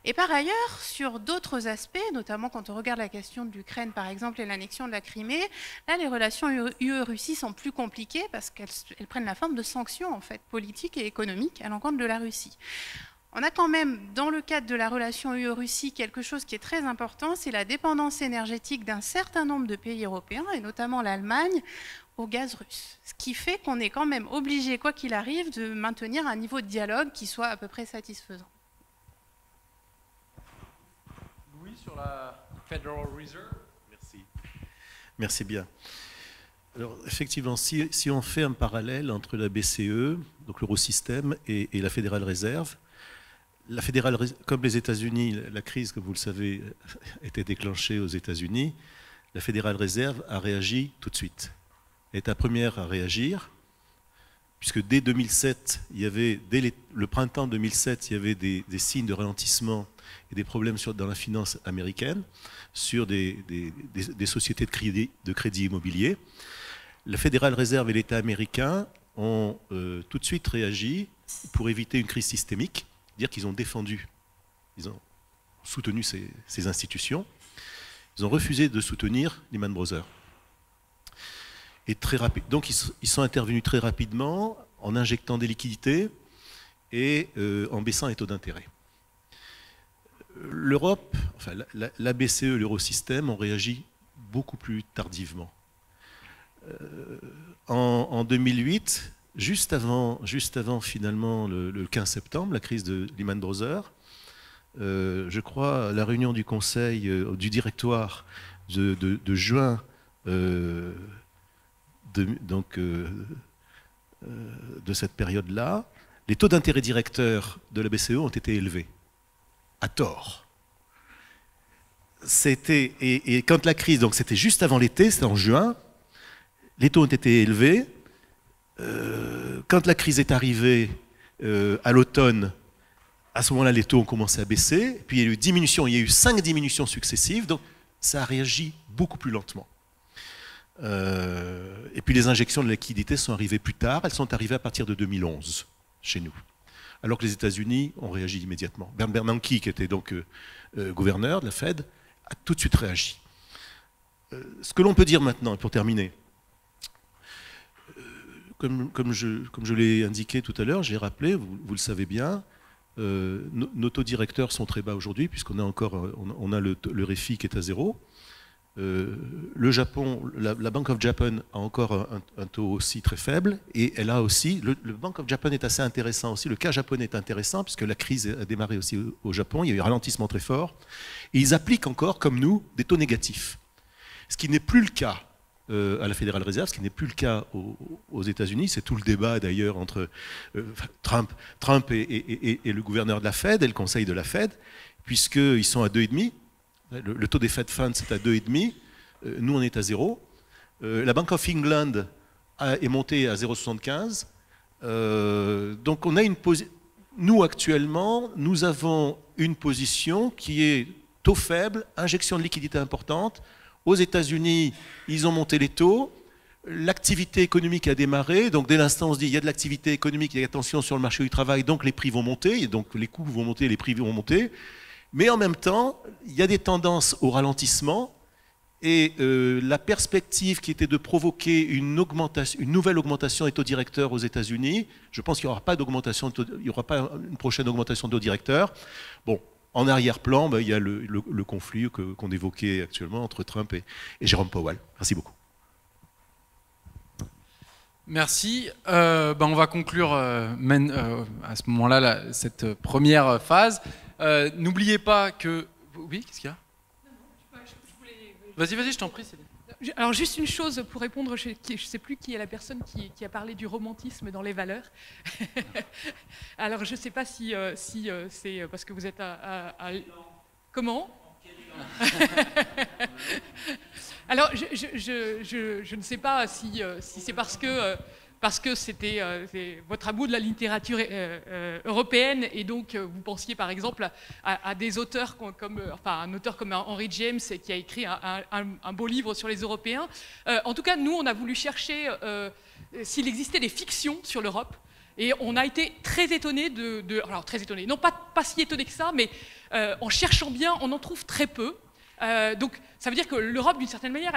Et par ailleurs, sur d'autres aspects, notamment quand on regarde la question de l'Ukraine par exemple et l'annexion de la Crimée, là les relations UE-Russie sont plus compliquées parce qu'elles prennent la forme de sanctions en fait, politiques et économiques à l'encontre de la Russie. On a quand même, dans le cadre de la relation UE-Russie, quelque chose qui est très important, c'est la dépendance énergétique d'un certain nombre de pays européens, et notamment l'Allemagne, au gaz russe. Ce qui fait qu'on est quand même obligé, quoi qu'il arrive, de maintenir un niveau de dialogue qui soit à peu près satisfaisant. Sur la Federal Reserve. Merci. Merci bien. Alors, effectivement, si on fait un parallèle entre la BCE, donc l'Eurosystème, et la Federal Reserve, comme les États-Unis, la crise, comme vous le savez, était déclenchée aux États-Unis, la Federal Reserve a réagi tout de suite. Elle est la première à réagir, puisque dès 2007, dès le printemps 2007, il y avait des signes de ralentissement et des problèmes dans la finance américaine, sur des sociétés de crédit immobilier. La Federal Reserve et l'État américain ont tout de suite réagi pour éviter une crise systémique, dire qu'ils ont soutenu ces institutions. Ils ont refusé de soutenir Lehman Brothers. Et donc ils sont intervenus très rapidement en injectant des liquidités et en baissant les taux d'intérêt. L'Europe, enfin la BCE, l'Eurosystème ont réagi beaucoup plus tardivement. En 2008, juste avant finalement le 15 septembre, la crise de Lehman Brothers, je crois à la réunion du conseil, du directoire de juin de cette période-là, les taux d'intérêt directeurs de la BCE ont été élevés, à tort. Et quand la crise, donc c'était juste avant l'été, c'était en juin, les taux ont été élevés. Quand la crise est arrivée à l'automne, à ce moment-là, les taux ont commencé à baisser. Puis il y a eu 5 diminutions successives, donc ça a réagi beaucoup plus lentement. Et puis les injections de liquidités sont arrivées plus tard, elles sont arrivées à partir de 2011 chez nous, alors que les États-Unis ont réagi immédiatement. Bernanke, qui était donc gouverneur de la Fed, a tout de suite réagi. Ce que l'on peut dire maintenant, pour terminer, comme je l'ai indiqué tout à l'heure, j'ai rappelé, vous le savez bien, nos taux directeurs sont très bas aujourd'hui, puisqu'on a le REFI qui est à 0. Le Japon, la Bank of Japan a encore un taux aussi très faible, et elle a aussi, le Bank of Japan est assez intéressant aussi, le cas japonais est intéressant, puisque la crise a démarré aussi au Japon, il y a eu un ralentissement très fort, et ils appliquent encore, comme nous, des taux négatifs. Ce qui n'est plus le cas à la Federal Reserve, ce qui n'est plus le cas aux États-Unis, c'est tout le débat d'ailleurs entre Trump et le gouverneur de la Fed et le conseil de la Fed, puisqu'ils sont à 2,5. Le taux des Fed Funds est à 2,5. Nous, on est à 0. La Bank of England est montée à 0,75. Donc, on a nous, actuellement, nous avons une position qui est taux faible, injection de liquidité importante. Aux États-Unis, ils ont monté les taux. L'activité économique a démarré, donc dès l'instant on se dit il y a de l'activité économique, il y a attention sur le marché du travail, donc les prix vont monter, et donc les coûts vont monter, les prix vont monter. Mais en même temps, il y a des tendances au ralentissement, et la perspective qui était de provoquer une nouvelle augmentation des taux directeurs aux États-Unis, je pense qu'il n'y aura pas il y aura pas une prochaine augmentation de taux directeurs. Bon, en arrière-plan, il y a le conflit qu'on évoquait actuellement entre Trump et Jérôme Powell. Merci beaucoup. Merci. On va conclure à ce moment-là cette première phase. N'oubliez pas que... Oui, qu'est-ce qu'il y a? Vas-y, je t'en prie. Alors juste une chose pour répondre, je ne sais plus qui est la personne qui a parlé du romantisme dans les valeurs. Alors je ne sais pas si c'est parce que vous êtes à... Comment? Alors je ne sais pas si c'est parce que c'était votre amour de la littérature européenne et donc vous pensiez par exemple à des auteurs un auteur comme Henry James qui a écrit un beau livre sur les Européens. En tout cas, nous, on a voulu chercher s'il existait des fictions sur l'Europe. Et on a été très étonnés alors très étonnés, non pas si étonnés que ça, mais en cherchant bien, on en trouve très peu. Donc ça veut dire que l'Europe, d'une certaine manière,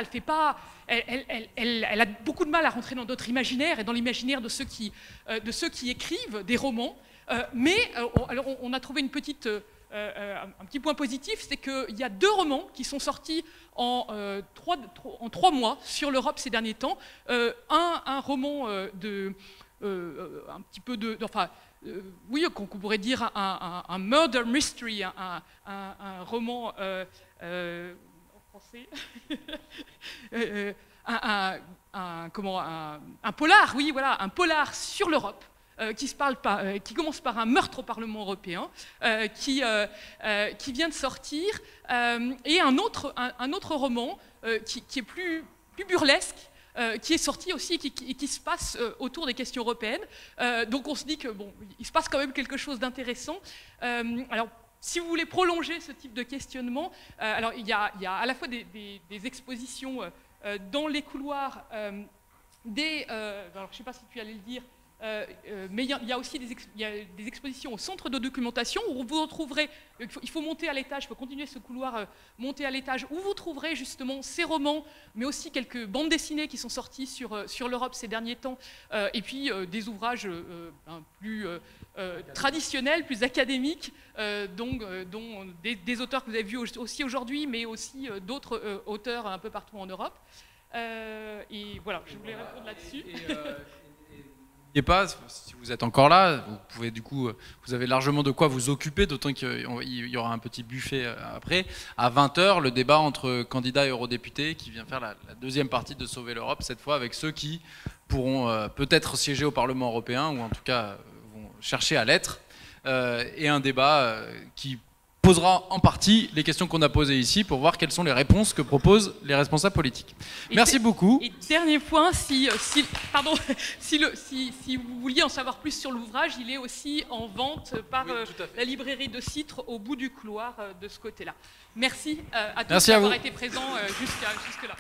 elle a beaucoup de mal à rentrer dans notre imaginaire et dans l'imaginaire de ceux qui écrivent des romans. Alors on a trouvé un petit point positif, c'est qu'il y a 2 romans qui sont sortis en 3 mois sur l'Europe ces derniers temps. Un roman un petit peu oui, qu'on pourrait dire un murder mystery, un roman en français, un polar, oui, voilà, un polar sur l'Europe. Qui commence par un meurtre au Parlement européen, qui vient de sortir, et un autre roman qui est plus burlesque, qui est sorti aussi et qui se passe autour des questions européennes. Donc on se dit que il se passe quand même quelque chose d'intéressant. Alors, si vous voulez prolonger ce type de questionnement, alors il y a à la fois des expositions dans les couloirs alors je ne sais pas si tu allais le dire, mais il y a aussi des expositions au centre de documentation où vous retrouverez, il faut monter à l'étage, il faut continuer ce couloir, monter à l'étage, où vous trouverez justement ces romans, mais aussi quelques bandes dessinées qui sont sorties sur l'Europe ces derniers temps, et puis des ouvrages plus traditionnels, plus académiques, dont des auteurs que vous avez vus aussi aujourd'hui, mais aussi d'autres auteurs un peu partout en Europe. Et voilà, je voulais répondre là-dessus. Et pas, si vous êtes encore là, vous pouvez vous avez largement de quoi vous occuper, d'autant qu'il y aura un petit buffet après. À 20h, le débat entre candidats et eurodéputés qui vient faire la deuxième partie de Sauver l'Europe, cette fois avec ceux qui pourront peut-être siéger au Parlement européen, ou en tout cas vont chercher à l'être, et un débat qui posera en partie les questions qu'on a posées ici pour voir quelles sont les réponses que proposent les responsables politiques. Merci beaucoup. Et dernier point, si vous vouliez en savoir plus sur l'ouvrage, il est aussi en vente par la librairie de Citre au bout du couloir de ce côté-là. Merci à tous d'avoir été présents jusque-là.